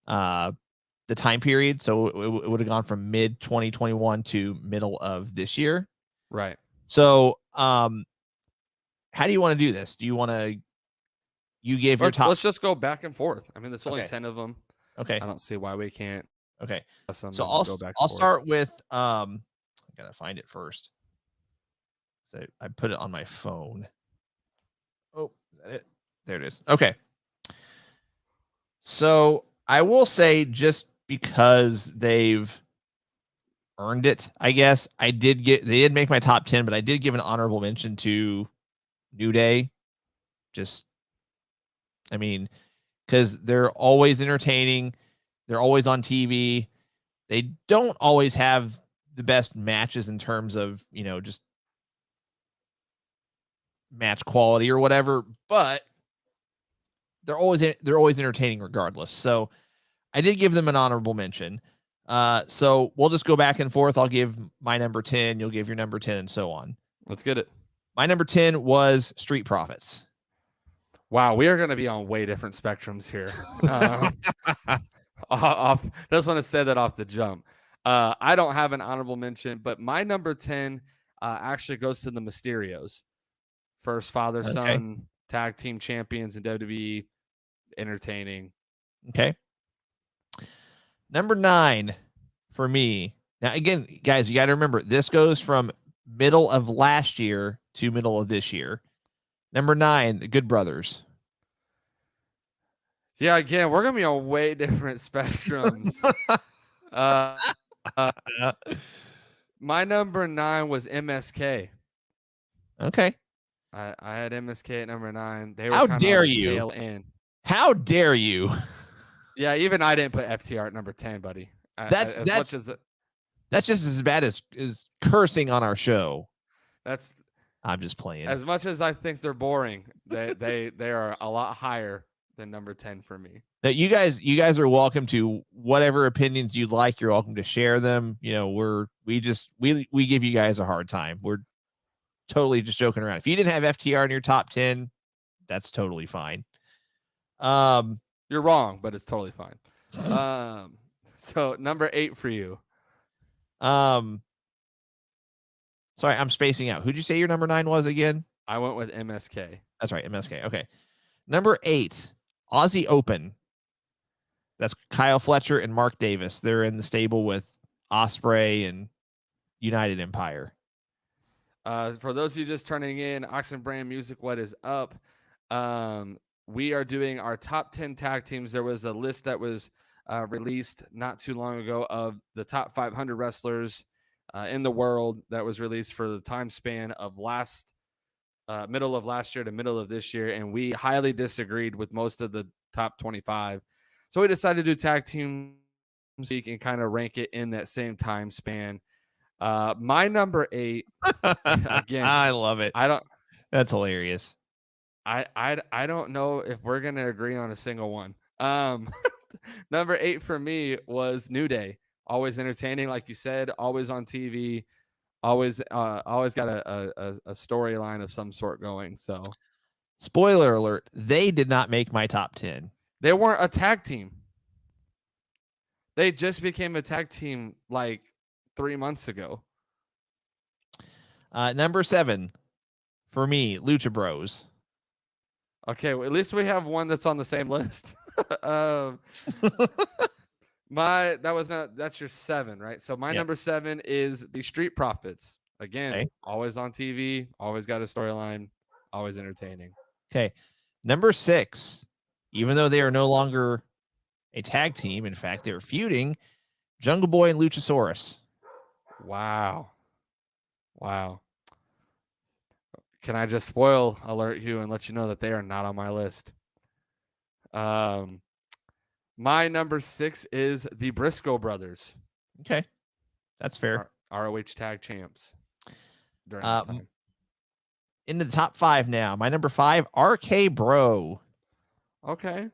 the time period. So it would have gone from mid 2021 to middle of this year.
Right.
So, how do you want to do this? Do you want to, you gave your top?
Let's just go back and forth. I mean, there's only
Okay.
10 of them.
Okay.
I don't see why we can't.
Okay. So
I'll go back.
I'll start with, I gotta find it first. So I put it on my phone. Oh, is that it? There it is. Okay. So I will say, just because they've earned it, I guess they did make my top 10, but I did give an honorable mention to New Day. Just, I mean, because they're always entertaining. They're always on TV. They don't always have the best matches in terms of, just match quality or whatever, but they're always entertaining regardless. So I did give them an honorable mention. So we'll just go back and forth. I'll give my number 10, you'll give your number 10, and so on.
Let's get it.
My number 10 was Street Profits.
Wow, we are going to be on way different spectrums here. Just want to say that off the jump. I don't have an honorable mention, but my number 10 actually goes to the Mysterios. First father-son tag team champions in WWE, entertaining.
Okay. Number 9 for me. Now, again, guys, you got to remember, this goes from middle of last year to middle of this year. Number 9, the Good Brothers.
Yeah, again, we're going to be on way different spectrums. My number 9 was MSK.
Okay.
I had MSK at number 9. They were
How
kind
dare
of
you?
tail end.
How dare you?
Yeah, even I didn't put FTR at number 10, buddy.
That's just as bad as cursing on our show. I'm just playing.
As much as I think they're boring, they are a lot higher than number 10 for me.
Now, you guys are welcome to whatever opinions you'd like. You're welcome to share them. We give you guys a hard time. We're totally just joking around. If you didn't have FTR in your top 10, that's totally fine.
You're wrong, but it's totally fine. So number 8 for you.
Sorry, I'm spacing out. Who'd you say your number 9 was again?
I went with MSK.
That's right, MSK. Okay. Number 8, Aussie Open. That's Kyle Fletcher and Mark Davis. They're in the stable with Ospreay and United Empire.
For those of you just turning in, Oxen Brand Music, what is up? We are doing our top 10 tag teams. There was a list that was released not too long ago of the top 500 wrestlers in the world that was released for the time span of middle of last year to middle of this year. And we highly disagreed with most of the top 25. So we decided to do tag team week and kind of rank it in that same time span. My number 8, again,
I love it. That's hilarious.
I don't know if we're going to agree on a single one. Number 8 for me was New Day. Always entertaining, like you said, always on TV, always got a storyline of some sort going. So,
spoiler alert, they did not make my top 10.
They weren't a tag team. They just became a tag team like 3 months ago.
Number 7 for me, Lucha Bros.
Okay, well, at least we have one that's on the same list. That's your 7, right? So my
Yep.
number 7 is the Street Profits. Again,
Okay.
always on TV, always got a storyline, always entertaining.
Okay. Number 6, even though they are no longer a tag team, in fact, they're feuding, Jungle Boy and Luchasaurus.
Wow. Can I just spoil alert you and let you know that they are not on my list? My number 6 is the Briscoe brothers.
Okay. That's fair.
ROH tag champs during that time.
Into the top 5 now. My number 5, RK Bro.
Okay.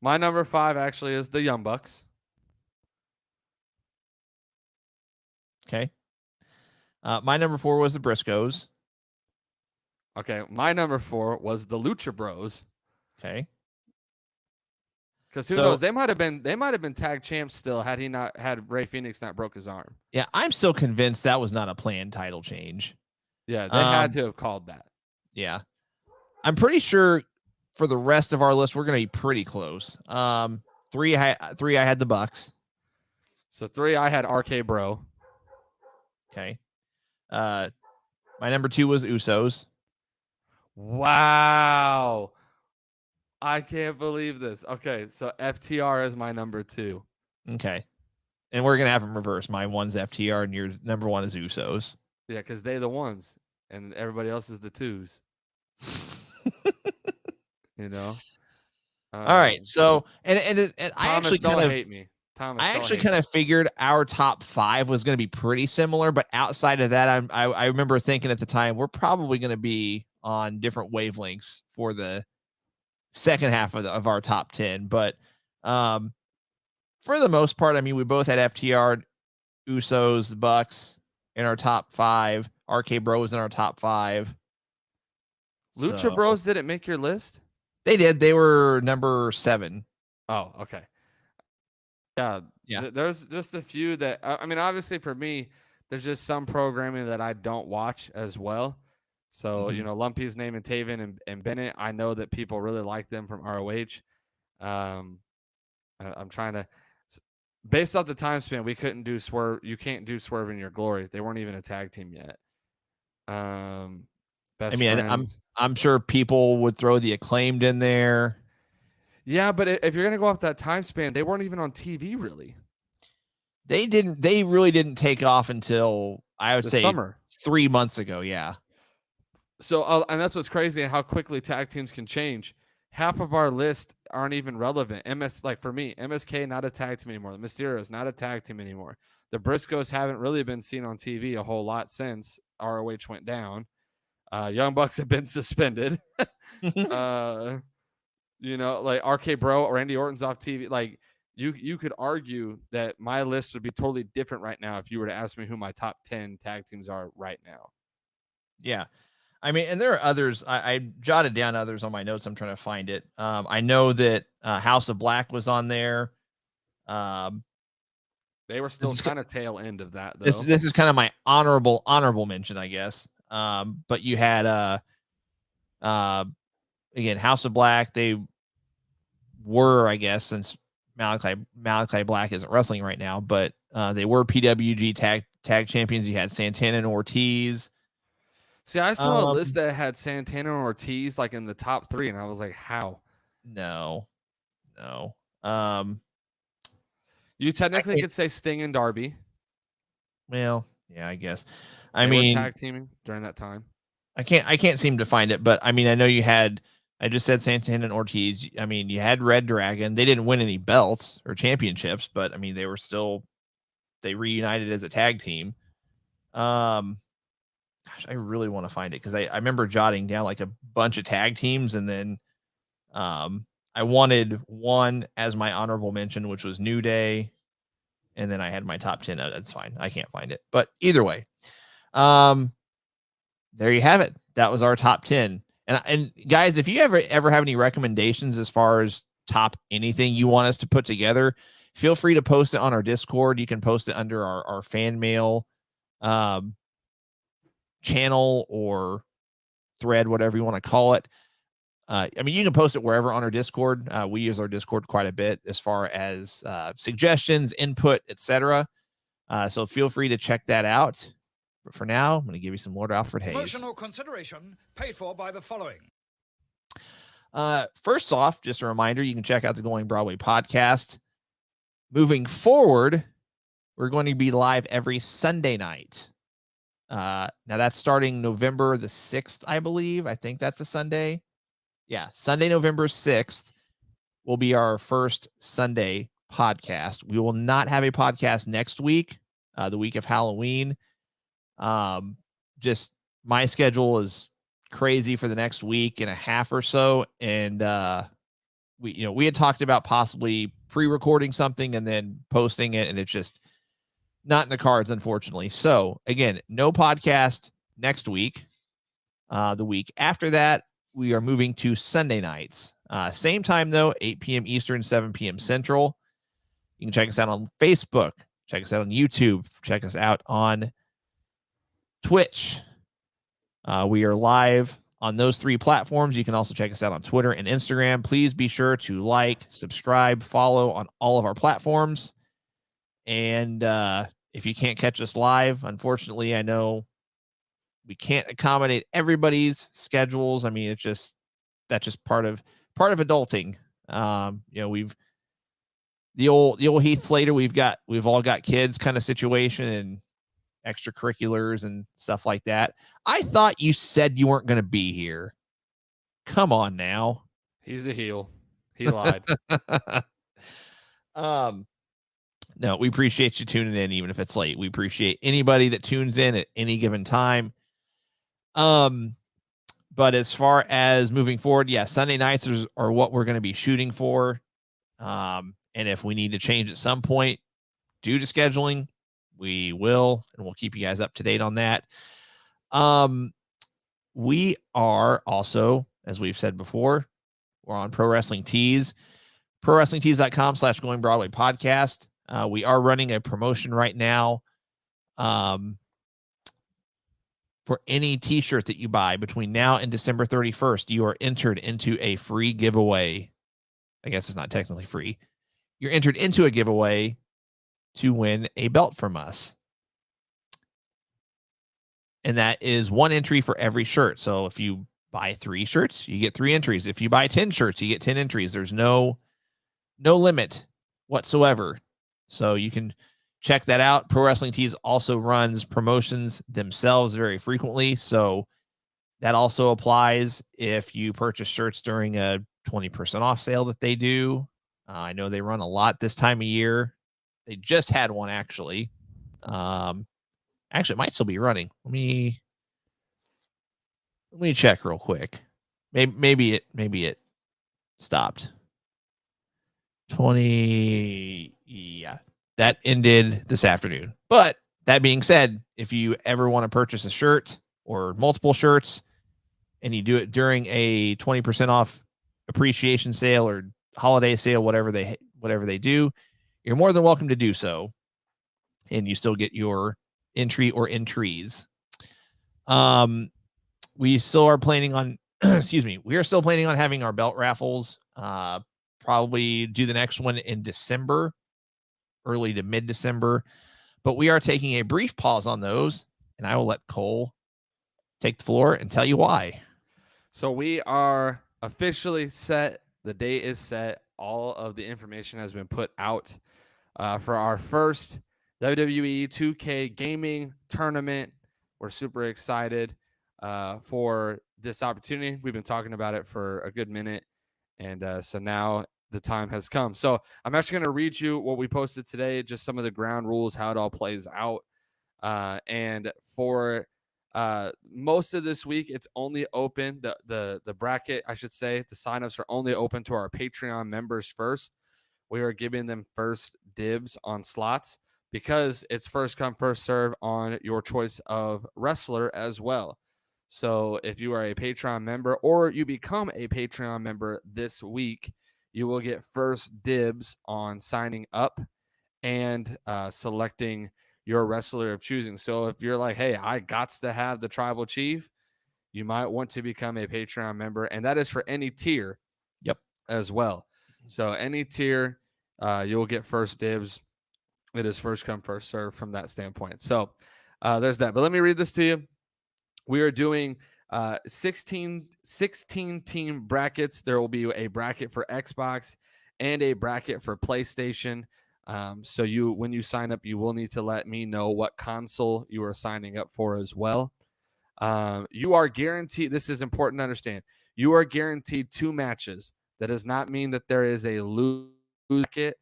My number 5 actually is the Young Bucks.
Okay. My number 4 was the Briscoes.
Okay. My number 4 was the Lucha Bros.
Okay.
Because who knows? They might have been tag champs still had Ray Phoenix not broke his arm.
Yeah, I'm still convinced that was not a planned title change.
Yeah, they had to have called that.
Yeah. I'm pretty sure for the rest of our list, we're going to be pretty close. 3, I had the Bucks.
So 3, I had RK Bro.
Okay. My number 2 was Usos.
Wow. I can't believe this. Okay, so FTR is my number 2.
Okay. And we're going to have them reverse. My 1's FTR and your number 1 is Usos.
Yeah, because they're the 1s and everybody else is the 2s. You know?
All right. So, and I actually
don't
kind of
hate me. Thomas,
I actually kind of figured our top 5 was going to be pretty similar, but outside of that, I remember thinking at the time we're probably going to be on different wavelengths for the second half of our top 10. But for the most part, I mean, we both had FTR, Usos, the Bucks in our top 5. RK Bros in our top 5.
Lucha Bros didn't make your list?
They did. They were number 7.
Oh, okay. Yeah. There's just a few that I mean, obviously for me, there's just some programming that I don't watch as well. So, you know, Lumpy's name and Taven and Bennett, I know that people really like them from ROH. I'm trying to, based off the time span, we couldn't do Swerve. You can't do Swerve in Your Glory. They weren't even a tag team yet. Best friends.
I'm sure people would throw the Acclaimed in there.
Yeah, but if you're going to go off that time span, they weren't even on TV, really.
They really didn't take off until, I would say,
summer.
3 months ago, yeah.
So, and that's what's crazy, how quickly tag teams can change. Half of our list aren't even relevant. Like for me, MSK, not a tag team anymore. The Mysterios, not a tag team anymore. The Briscoes haven't really been seen on TV a whole lot since ROH went down. Young Bucks have been suspended. You know, like RK Bro or Randy Orton's off TV. Like you could argue that my list would be totally different right now if you were to ask me who my top 10 tag teams are right now.
Yeah. I mean, and there are others. I jotted down others on my notes. I'm trying to find it. I know that House of Black was on there.
They were still kind of tail end of that, though.
This is kind of my honorable mention, I guess. But you had again, House of Black. They were, I guess, since Malachi Black isn't wrestling right now, but they were PWG tag champions. You had Santana and Ortiz.
See, I saw a list that had Santana and Ortiz like in the top 3, and I was like, how?
No.
You technically could say Sting and Darby.
Well, yeah, I guess.
They were tag teaming during that time.
I can't seem to find it, but I mean, I know you had. I just said Santana and Ortiz. I mean, you had Red Dragon. They didn't win any belts or championships, but I mean, they reunited as a tag team. Gosh, I really want to find it because I remember jotting down like a bunch of tag teams, and then I wanted one as my honorable mention, which was New Day, and then I had my top 10. That's fine. I can't find it, but either way, there you have it. That was our top 10. And guys, if you ever have any recommendations as far as top anything you want us to put together, feel free to post it on our Discord. You can post it under our fan mail channel or thread, whatever you want to call it. I mean, you can post it wherever on our Discord. We use our Discord quite a bit as far as suggestions, input, etc. So feel free to check that out. But for now, I'm going to give you some Lord Alfred Hayes.
Promotional consideration paid for by the following.
First off, just a reminder, you can check out the Going Broadway podcast. Moving forward, we're going to be live every Sunday night. Now that's starting November the 6th, I believe. I think that's a Sunday. Yeah, Sunday, November 6th will be our first Sunday podcast. We will not have a podcast next week, the week of Halloween. Just my schedule is crazy for the next week and a half or so. And we had talked about possibly pre-recording something and then posting it, and it's just not in the cards, unfortunately. So again, no podcast next week. The week after that, we are moving to Sunday nights. Same time though, 8 p.m. Eastern, 7 p.m. Central. You can check us out on Facebook, check us out on YouTube, check us out on Twitch. We are live on those 3 platforms. You can also check us out on Twitter and Instagram. Please be sure to like, subscribe, follow on all of our platforms. And if you can't catch us live, unfortunately, I know we can't accommodate everybody's schedules. I mean, that's just part of adulting. We've the old Heath Slater. We've all got kids kind of situation and extracurriculars and stuff like that. I thought you said you weren't going to be here. Come on now.
He's a heel. He lied.
No, we appreciate you tuning in, even if it's late. We appreciate anybody that tunes in at any given time. But as far as moving forward, yeah, Sunday nights are what we're going to be shooting for. And if we need to change at some point due to scheduling, we will, and we'll keep you guys up to date on that. We are also, as we've said before, we're on Pro Wrestling Tees, prowrestlingtees.com/Going Broadway podcast. We are running a promotion right now. For any t-shirt that you buy between now and December 31st, you are entered into a free giveaway. I guess it's not technically free. You're entered into a giveaway to win a belt from us. And that is 1 entry for every shirt. So if you buy 3 shirts, you get 3 entries. If you buy 10 shirts, you get 10 entries. There's no limit whatsoever. So you can check that out. Pro Wrestling Tees also runs promotions themselves very frequently. So that also applies if you purchase shirts during a 20% off sale that they do. I know they run a lot this time of year. They just had one actually. Actually, it might still be running. Let me check real quick. Maybe it stopped. 20. Yeah. That ended this afternoon. But that being said, if you ever want to purchase a shirt or multiple shirts and you do it during a 20% off appreciation sale or holiday sale, whatever they do, you're more than welcome to do so. And you still get your entry or entries. We still are planning on, we are still planning on having our belt raffles. Probably do the next one in December. Early to mid-December, but we are taking a brief pause on those, and I will let Cole take the floor and tell you why.
So we are officially set. The date is set. All of the information has been put out for our first WWE 2K gaming tournament. We're super excited for this opportunity. We've been talking about it for a good minute, and so now the time has come. So I'm actually going to read you what we posted today, just some of the ground rules, how it all plays out. And for most of this week, it's only open. The bracket, I should say, the signups are only open to our Patreon members first. We are giving them first dibs on slots because it's first come, first serve on your choice of wrestler as well. So if you are a Patreon member or you become a Patreon member this week, you will get first dibs on signing up and selecting your wrestler of choosing. So if you're like, hey, I got to have the tribal chief, you might want to become a Patreon member, and that is for any tier.
Yep.
As well. So any tier, you'll get first dibs. It is first come, first serve from that standpoint. So there's that. But let me read this to you. We are doing 16 team brackets. There will be a bracket for Xbox and a bracket for PlayStation. So when you sign up, you will need to let me know what console you are signing up for as well. You are guaranteed, this is important to understand, you are guaranteed 2 matches. That does not mean that there is a lose bracket.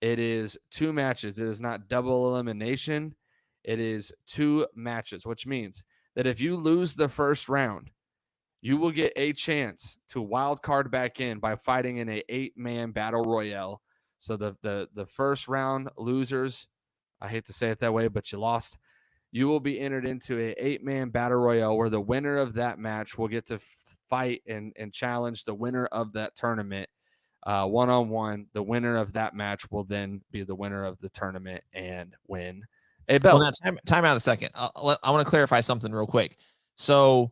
It is 2 matches. It is not double elimination. It is 2 matches, which means that if you lose the first round, you will get a chance to wild card back in by fighting in a 8-man battle royale. So the first round losers, I hate to say it that way, but you lost. You will be entered into a 8-man battle royale where the winner of that match will get to fight and challenge the winner of that tournament one-on-one. The winner of that match will then be the winner of the tournament and win a belt.
Well, now time out a second. I want to clarify something real quick. So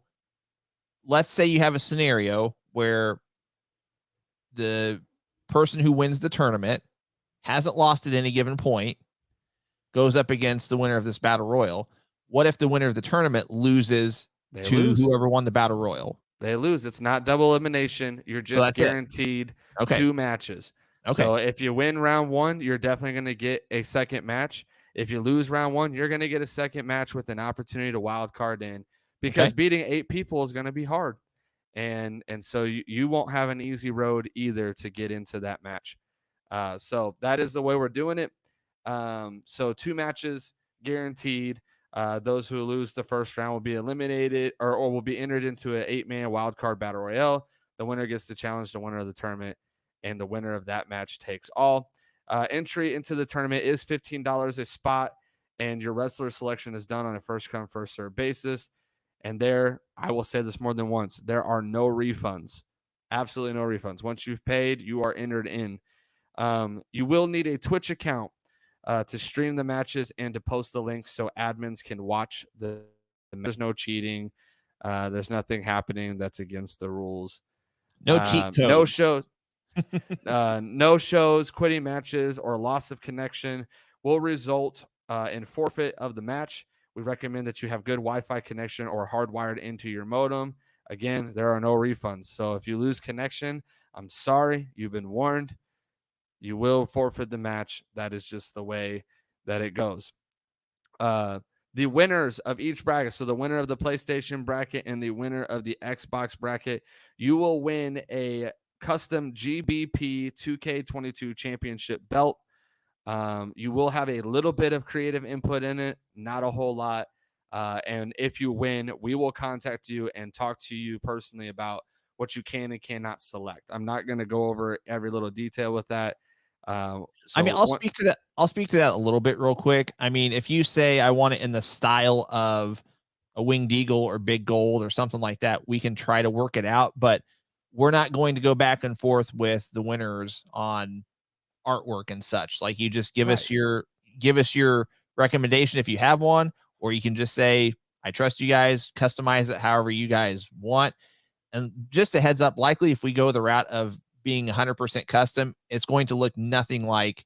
let's say you have a scenario where the person who wins the tournament hasn't lost at any given point, goes up against the winner of this battle royal. What if the winner of the tournament loses whoever won the battle royal?
They lose. It's not double elimination. You're just guaranteed 2 matches.
Okay.
So if you win round 1, you're definitely going to get a second match. If you lose round 1, you're going to get a second match with an opportunity to wild card in, because beating 8 people is going to be hard. And so you won't have an easy road either to get into that match. So that is the way we're doing it. So 2 matches guaranteed. Those who lose the first round will be eliminated or will be entered into an 8-man wild card battle royale. The winner gets to challenge the winner of the tournament, and the winner of that match takes all. Entry into the tournament is $15 a spot, and your wrestler selection is done on a first come, first serve basis. And there, I will say this more than once, there are no refunds. Absolutely no refunds. Once you've paid, you are entered in. You will need a Twitch account to stream the matches and to post the links so admins can watch the there's no cheating. There's nothing happening that's against the rules.
No cheat codes.
No shows. No shows, quitting matches, or loss of connection will result in forfeit of the match. We recommend that you have good Wi-Fi connection or hardwired into your modem. Again, there are no refunds. So if you lose connection, I'm sorry. You've been warned. You will forfeit the match. That is just the way that it goes. The winners of each bracket, so the winner of the PlayStation bracket and the winner of the Xbox bracket, you will win a custom GBP 2K22 championship belt. You will have a little bit of creative input in it, not a whole lot. And if you win, we will contact you and talk to you personally about what you can and cannot select. I'm not going to go over every little detail with that.
I'll speak to that. I'll speak to that a little bit real quick. I mean, if you say I want it in the style of a winged eagle or big gold or something like that, we can try to work it out, but we're not going to go back and forth with the winners on artwork and such. Like, you just give us your recommendation if you have one, or you can just say, I trust you guys, customize it however you guys want. And just a heads up, likely if we go the route of being 100% custom, it's going to look nothing like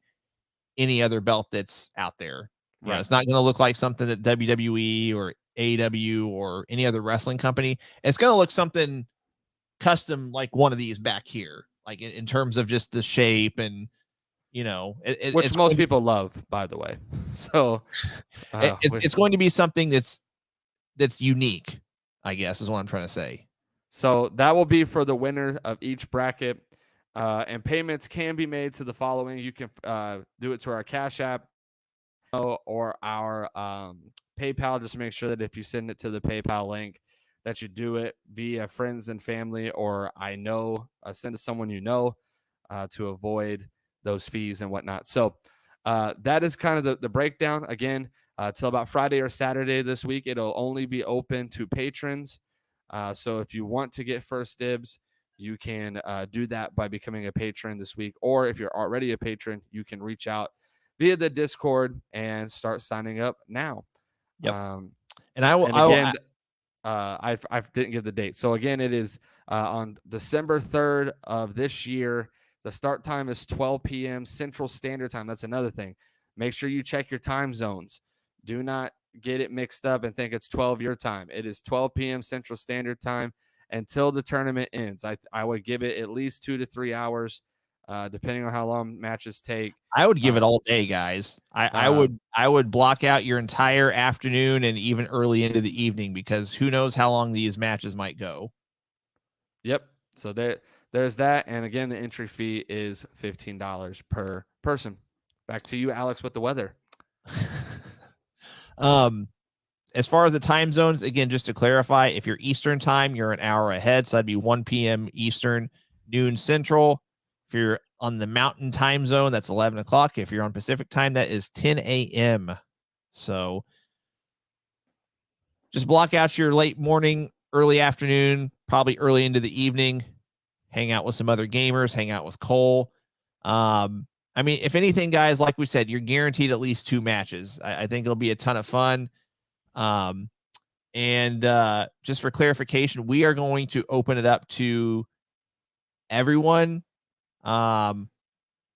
any other belt that's out there. You know, it's not going to look like something that WWE or AEW or any other wrestling company. It's going to look something custom, like one of these back here, like in terms of just the shape and, you know,
which most people love, by the way. So
it's going to be something that's unique, I guess, is what I'm trying to say.
So that will be for the winner of each bracket. And payments can be made to the following. You can do it to our Cash App or our PayPal. Just make sure that if you send it to the PayPal link, that you do it via friends and family, or send to someone you know, to avoid those fees and whatnot. So that is kind of the breakdown. Again, till about Friday or Saturday this week, it'll only be open to patrons. So if you want to get first dibs, you can do that by becoming a patron this week. Or if you're already a patron, you can reach out via the Discord and start signing up now.
Yep.
And
again,
I didn't give the date. So again, it is on December 3rd of this year. The start time is 12 p.m. Central Standard Time. That's another thing. Make sure you check your time zones. Do not get it mixed up and think it's 12 your time. It is 12 p.m. Central Standard Time until the tournament ends. I would give it at least 2 to 3 hours, depending on how long matches take.
I would give it all day, guys. I would block out your entire afternoon and even early into the evening, because who knows how long these matches might go.
Yep. So there's that. And again, the entry fee is $15 per person. Back to you, Alex, with the weather.
As far as the time zones, again, just to clarify, if you're Eastern time, you're an hour ahead. So that'd be 1 p.m. Eastern, noon Central. If you're on the Mountain time zone, that's 11 o'clock. If you're on Pacific time, that is 10 a.m. So just block out your late morning, early afternoon, probably early into the evening. Hang out with some other gamers, hang out with Cole. I mean, if anything, guys, like we said, you're guaranteed at least 2 matches. I think it'll be a ton of fun. Just for clarification, we are going to open it up to everyone. I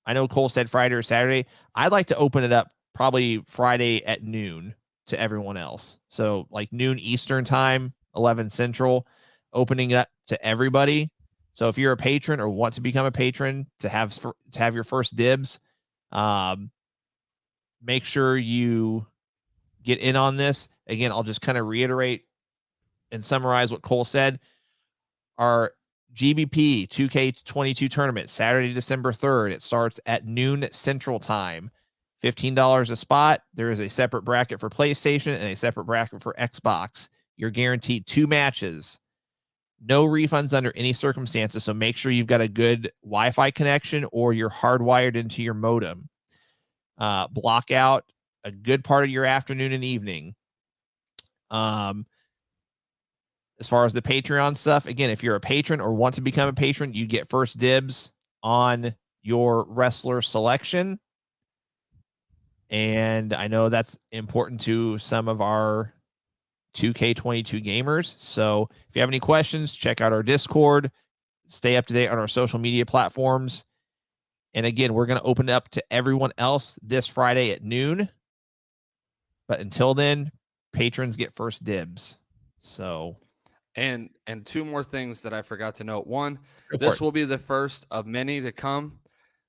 know Cole said Friday or Saturday. I'd like to open it up probably Friday at noon to everyone else. So like noon Eastern time, 11 Central, opening it up to everybody. So if you're a patron or want to become a patron to have your first dibs, make sure you get in on this. Again, I'll just kind of reiterate and summarize what Cole said. Our GBP 2K22 tournament, Saturday, December 3rd. It starts at noon Central Time. $15 a spot. There is a separate bracket for PlayStation and a separate bracket for Xbox. You're guaranteed 2 matches. No refunds under any circumstances, so make sure you've got a good Wi-Fi connection or you're hardwired into your modem. Block out a good part of your afternoon and evening. As far as the Patreon stuff, again, if you're a patron or want to become a patron, you get first dibs on your wrestler selection. And I know that's important to some of our 2K22 gamers. So if you have any questions, check out our Discord, stay up to date on our social media platforms. And again, we're going to open it up to everyone else this Friday at noon. But until then, patrons get first dibs. So,
and 2 more things that I forgot to note. One, this will be the first of many to come.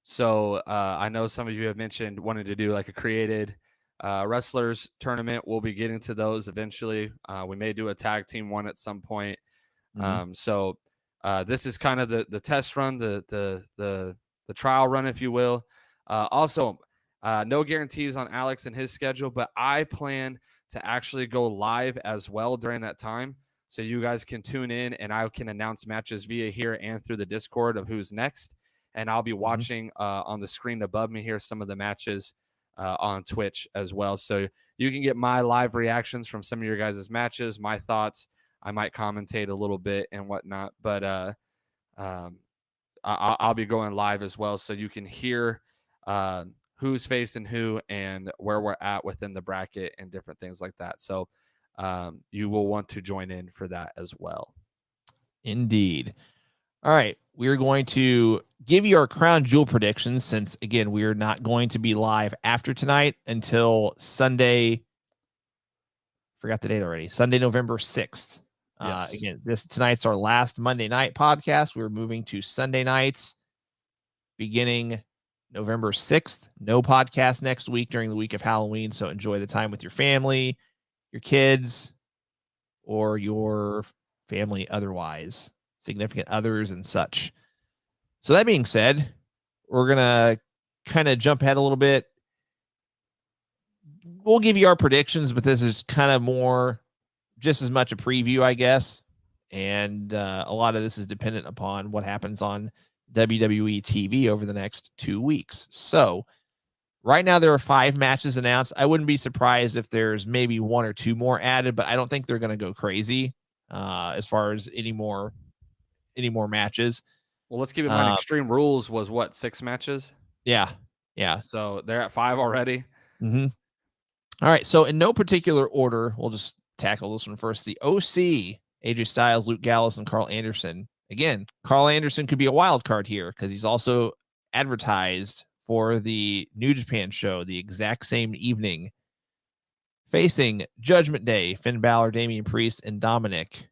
So I know some of you have mentioned wanting to do like a created wrestlers tournament. We'll be getting to those eventually. We may do a tag team one at some point. So this is kind of the test run, the trial run, if you will. Also, no guarantees on Alex and his schedule, but I plan to actually go live as well during that time. So you guys can tune in and I can announce matches via here and through the Discord of who's next. And I'll be watching on the screen above me here some of the matches on Twitch as well. So you can get my live reactions from some of your guys' matches, my thoughts. I might commentate a little bit and whatnot, but I'll be going live as well. So you can hear who's facing who and where we're at within the bracket and different things like that. So you will want to join in for that as well.
Indeed. All right. We're going to give you our crown jewel predictions since, again, we're not going to be live after tonight until Sunday. Forgot the date already. Sunday, November 6th.
Yes.
Again, tonight's our last Monday night podcast. We're moving to Sunday nights beginning November 6th. No podcast next week during the week of Halloween. So enjoy the time with your family, your kids, or your family otherwise, significant others and such. So that being said, we're going to kind of jump ahead a little bit. We'll give you our predictions, but this is kind of more just as much a preview, I guess. And a lot of this is dependent upon what happens on WWE TV over the next 2 weeks. So right now there are 5 matches announced. I wouldn't be surprised if there's maybe 1 or 2 more added, but I don't think they're going to go crazy as far as any more any more matches.
Well, let's keep in mind Extreme Rules was what, 6 matches?
Yeah.
So they're at 5 already.
Mm-hmm. All right. So in no particular order, we'll just tackle this one first. The OC, AJ Styles, Luke Gallows, and Carl Anderson. Again, Carl Anderson could be a wild card here because he's also advertised for the New Japan show the exact same evening, facing Judgment Day, Finn Balor, Damian Priest, and Dominic.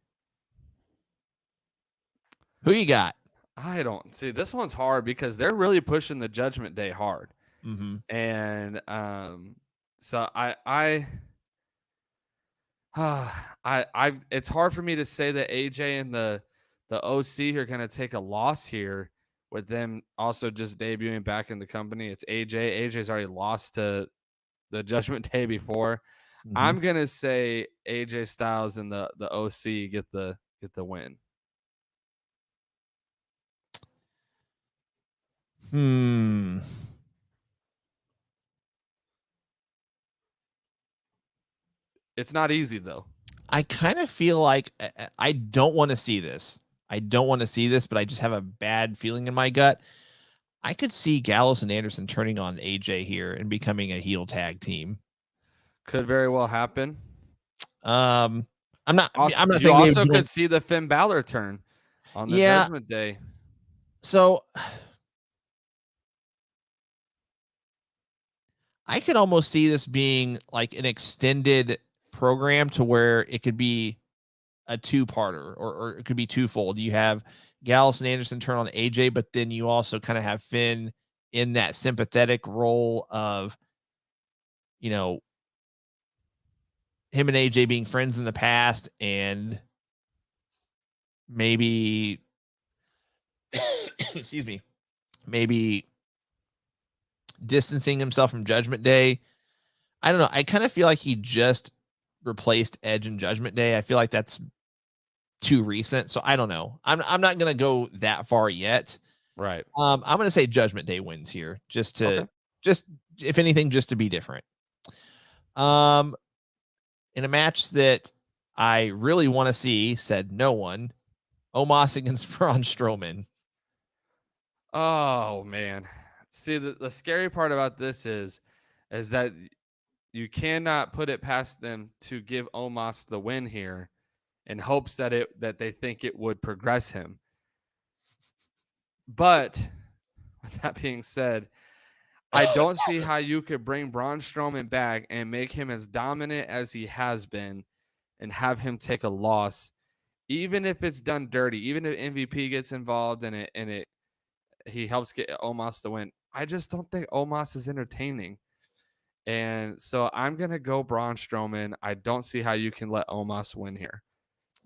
Who you got?
I don't see. This one's hard because they're really pushing the Judgment Day hard.
Mm-hmm.
And so it's hard for me to say that AJ and the OC are going to take a loss here with them also just debuting back in the company. It's AJ. AJ's already lost to the Judgment Day before.
Mm-hmm.
I'm going to say AJ Styles and the OC get the win. It's not easy though.
I kind of feel like I don't want to see this. But I just have a bad feeling in my gut. I could see Gallows and Anderson turning on AJ here and becoming a heel tag team.
Could very well happen.
I'm not
You
saying
also could see the Finn Balor turn on the Judgment Day.
So I could almost see this being like an extended program to where it could be a 2-parter or it could be twofold. You have Gallows and Anderson turn on AJ, but then you also kind of have Finn in that sympathetic role of, you know, him and AJ being friends in the past and maybe, excuse me, maybe distancing himself from Judgment Day. I don't know. I kind of feel like he just replaced Edge and Judgment Day. I feel like that's too recent. So I don't know. I'm not going to go that far yet.
Right.
I'm going to say Judgment Day wins here just if anything, just to be different. In a match that I really want to see, said no one, Omos against Braun Strowman.
Oh man. See, the scary part about this is that you cannot put it past them to give Omos the win here in hopes that they think it would progress him. But with that being said, I don't see how you could bring Braun Strowman back and make him as dominant as he has been and have him take a loss, even if it's done dirty, even if MVP gets involved and he helps get Omos to win. I just don't think Omos is entertaining. And so I'm going to go Braun Strowman. I don't see how you can let Omos win here.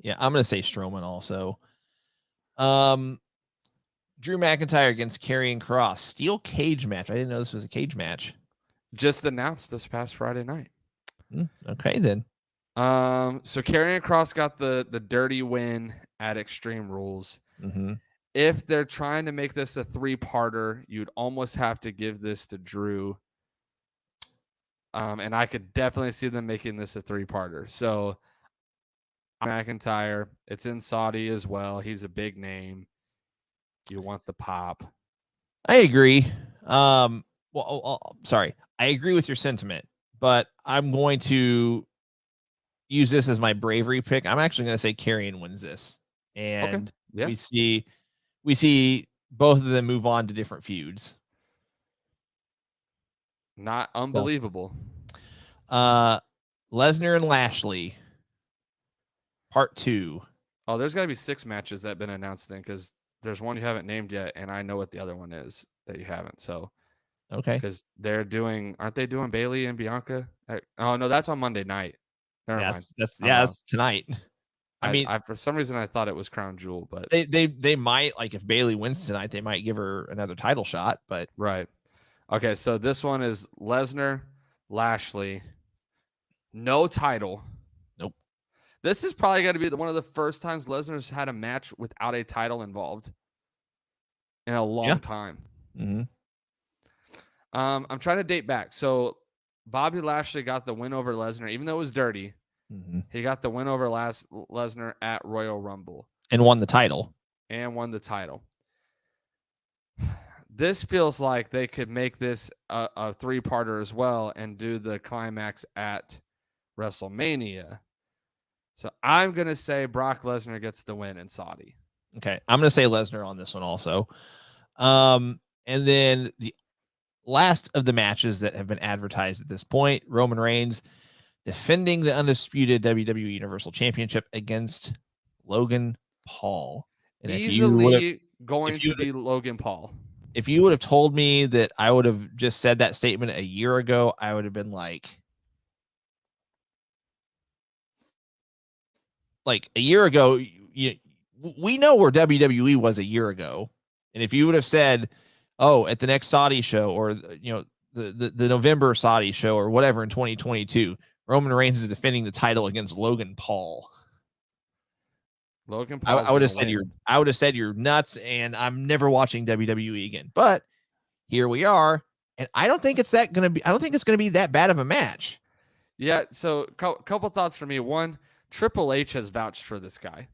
Yeah, I'm going to say Strowman also. Drew McIntyre against Karrion Kross. Steel cage match. I didn't know this was a cage match.
Just announced this past Friday night.
Okay, then.
So Karrion Kross got the dirty win at Extreme Rules.
Mm-hmm.
If they're trying to make this a 3-parter, you'd almost have to give this to Drew. And I could definitely see them making this a 3-parter. So McIntyre, it's in Saudi as well. He's a big name. You want the pop.
I agree. Sorry. I agree with your sentiment, but I'm going to use this as my bravery pick. I'm actually going to say Karrion wins this. And we see both of them move on to different feuds.
Not unbelievable.
Lesnar and Lashley, part 2.
Oh, there's got to be 6 matches that have been announced then, because there's one you haven't named yet, and I know what the other one is that you haven't. So,
okay,
because aren't they doing Bailey and Bianca? Oh no, that's on Monday night. Never mind.
That's tonight. I mean,
for some reason I thought it was Crown Jewel, but
they might, like, if Bailey wins tonight, they might give her another title shot. But
right. Okay, so this one is Lesnar, Lashley, no title.
Nope.
This is probably going to be one of the first times Lesnar's had a match without a title involved in a long time.
Mm-hmm.
I'm trying to date back. So Bobby Lashley got the win over Lesnar, even though it was dirty.
Mm-hmm.
He got the win over Lesnar at Royal Rumble
and won the title.
and won the title. This feels like they could make this a three-parter as well and do the climax at WrestleMania. So I'm going to say Brock Lesnar gets the win in Saudi.
Okay. I'm going to say Lesnar on this one also. And then the last of the matches that have been advertised at this point, Roman Reigns defending the undisputed WWE Universal Championship against Logan Paul. And
Easily going to be Logan Paul.
If you would have told me that I would have just said that statement a year ago, I would have been like a year ago, we know where WWE was a year ago. And if you would have said, oh, at the next Saudi show or, the November Saudi show or whatever in 2022, Roman Reigns is defending the title against Logan Paul.
Logan Paul.
I would have said you're nuts and I'm never watching WWE again. But here we are. And I don't think it's going to be that bad of a match.
Yeah. So couple thoughts for me. One, Triple H has vouched for this guy.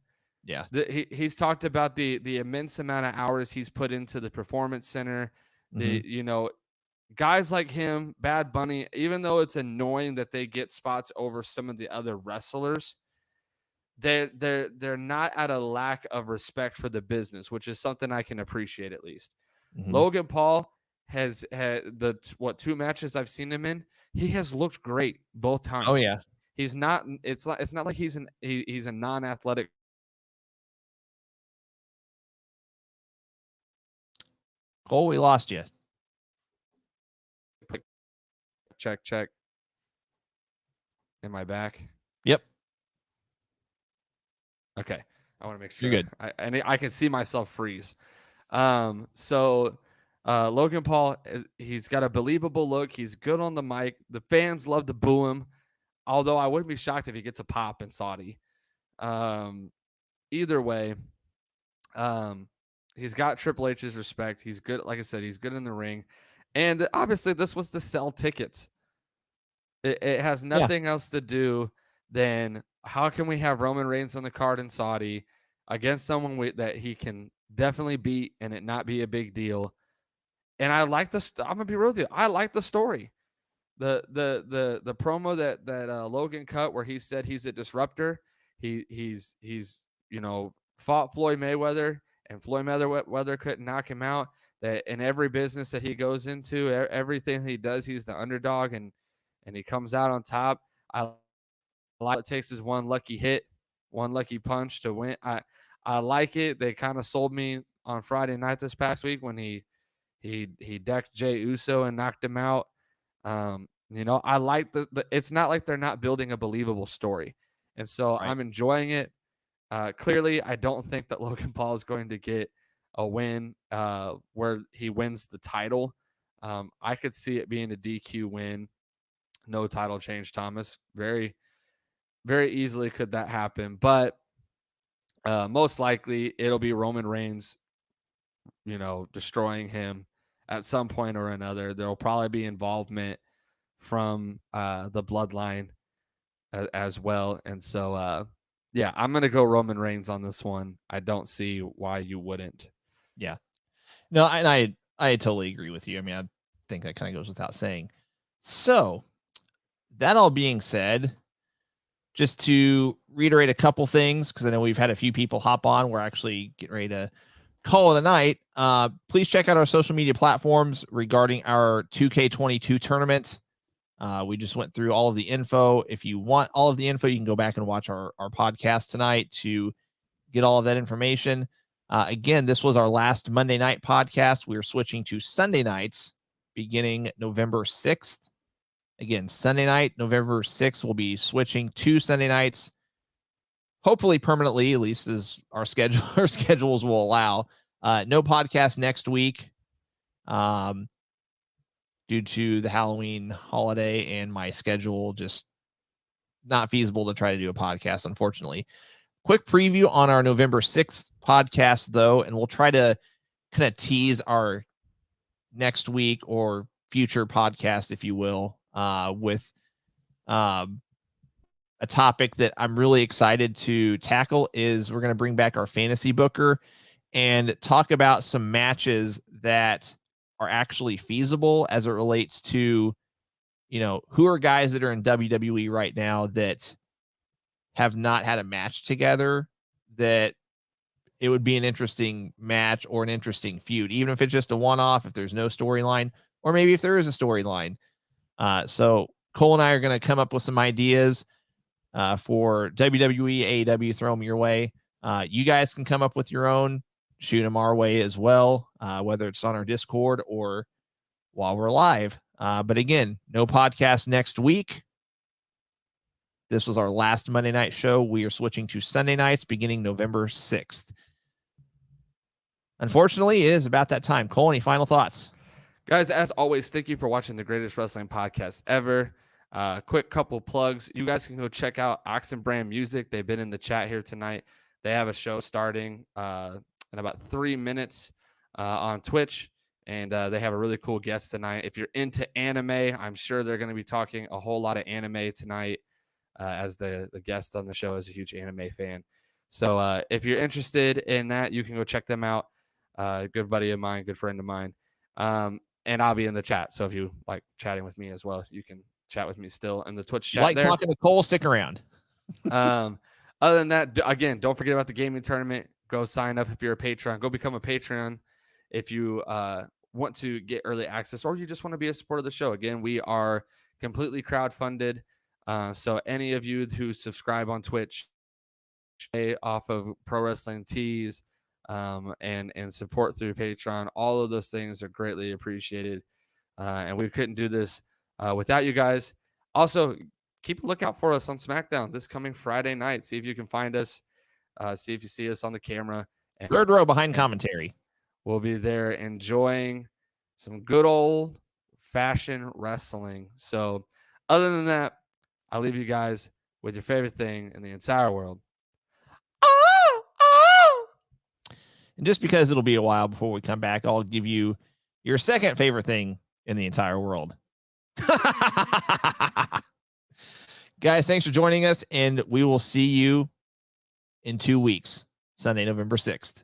Yeah.
He's talked about the immense amount of hours he's put into the Performance Center. Guys like him, Bad Bunny, even though it's annoying that they get spots over some of the other wrestlers, they're not at a lack of respect for the business, which is something I can appreciate at least. Logan Paul has had two matches I've seen him in. He has looked great both times.
Oh yeah.
He's not. It's not like he's a non-athletic.
Cole, we lost you.
Check. Am I back?
Yep.
Okay. I want to make sure.
You're good.
I can see myself freeze. So Logan Paul, he's got a believable look. He's good on the mic. The fans love to boo him. Although I wouldn't be shocked if he gets a pop in Saudi. Either way, he's got Triple H's respect. He's good. Like I said, he's good in the ring. And obviously this was to sell tickets. It has nothing else to do than how can we have Roman Reigns on the card in Saudi against someone that he can definitely beat and it not be a big deal. And I like I'm going to be real with you. I like the story. The promo that Logan cut where he said he's a disruptor. He's fought Floyd Mayweather and Floyd Mayweather couldn't knock him out. That in every business that he goes into, everything he does, he's the underdog and he comes out on top. I like it takes his one lucky hit, one lucky punch to win. I like it. They kind of sold me on Friday night this past week when he decked Jey Uso and knocked him out. I like it's not like they're not building a believable story. And so I'm enjoying it. Clearly, I don't think that Logan Paul is going to get a win where he wins the title. I could see it being a DQ win. No title change, Thomas. Very, very easily could that happen. But most likely it'll be Roman Reigns, destroying him at some point or another. There'll probably be involvement from the bloodline as well. And so, I'm going to go Roman Reigns on this one. I don't see why you wouldn't.
Yeah. No, and I totally agree with you. I mean, I think that kind of goes without saying. So, that all being said, just to reiterate a couple things, because I know we've had a few people hop on. We're actually getting ready to call it a night. Please check out our social media platforms regarding our 2K22 tournament. We just went through all of the info. If you want all of the info, you can go back and watch our podcast tonight to get all of that information. Again, this was our last Monday night podcast. We are switching to Sunday nights beginning November 6th. Again, Sunday night, November 6th, we'll be switching to Sunday nights, hopefully permanently, at least as our schedules will allow. No podcast next week due to the Halloween holiday and my schedule just not feasible to try to do a podcast, unfortunately. Quick preview on our November 6th podcast, though, and we'll try to kind of tease our next week or future podcast, if you will, with a topic that I'm really excited to tackle. Is we're going to bring back our fantasy booker, and talk about some matches that are actually feasible as it relates to, who are guys that are in WWE right now that have not had a match together, that it would be an interesting match or an interesting feud, even if it's just a one-off, if there's no storyline, or maybe if there is a storyline. So Cole and I are going to come up with some ideas for WWE, AEW, throw them your way. You guys can come up with your own, shoot them our way as well, whether it's on our Discord or while we're live. But again, no podcast next week. This was our last Monday night show. We are switching to Sunday nights beginning November 6th. Unfortunately, it is about that time. Cole, any final thoughts?
Guys, as always, thank you for watching the greatest wrestling podcast ever. Quick couple plugs. You guys can go check out Oxen Brand Music. They've been in the chat here tonight. They have a show starting in about 3 minutes on Twitch, and they have a really cool guest tonight. If you're into anime, I'm sure they're going to be talking a whole lot of anime tonight, as the guest on the show is a huge anime fan. So if you're interested in that, you can go check them out. Good buddy of mine, good friend of mine. And I'll be in the chat. So if you like chatting with me as well, you can chat with me still in the Twitch chat.
Like talking to Cole, stick around.
Other than that, again, don't forget about the gaming tournament. Go sign up if you're a Patreon. Go become a Patreon if you want to get early access, or you just want to be a supporter of the show. Again, we are completely crowdfunded. So any of you who subscribe on Twitch, pay off of Pro Wrestling Tees, and support through Patreon, all of those things are greatly appreciated. And we couldn't do this without you guys. Also, keep a lookout for us on SmackDown this coming Friday night. See if you can find us. See if you see us on the camera. And
third row behind commentary.
We'll be there enjoying some good old fashioned wrestling. So other than that, I'll leave you guys with your favorite thing in the entire world.
And just because it'll be a while before we come back, I'll give you your second favorite thing in the entire world. Guys, thanks for joining us, and we will see you in 2 weeks, Sunday, November 6th.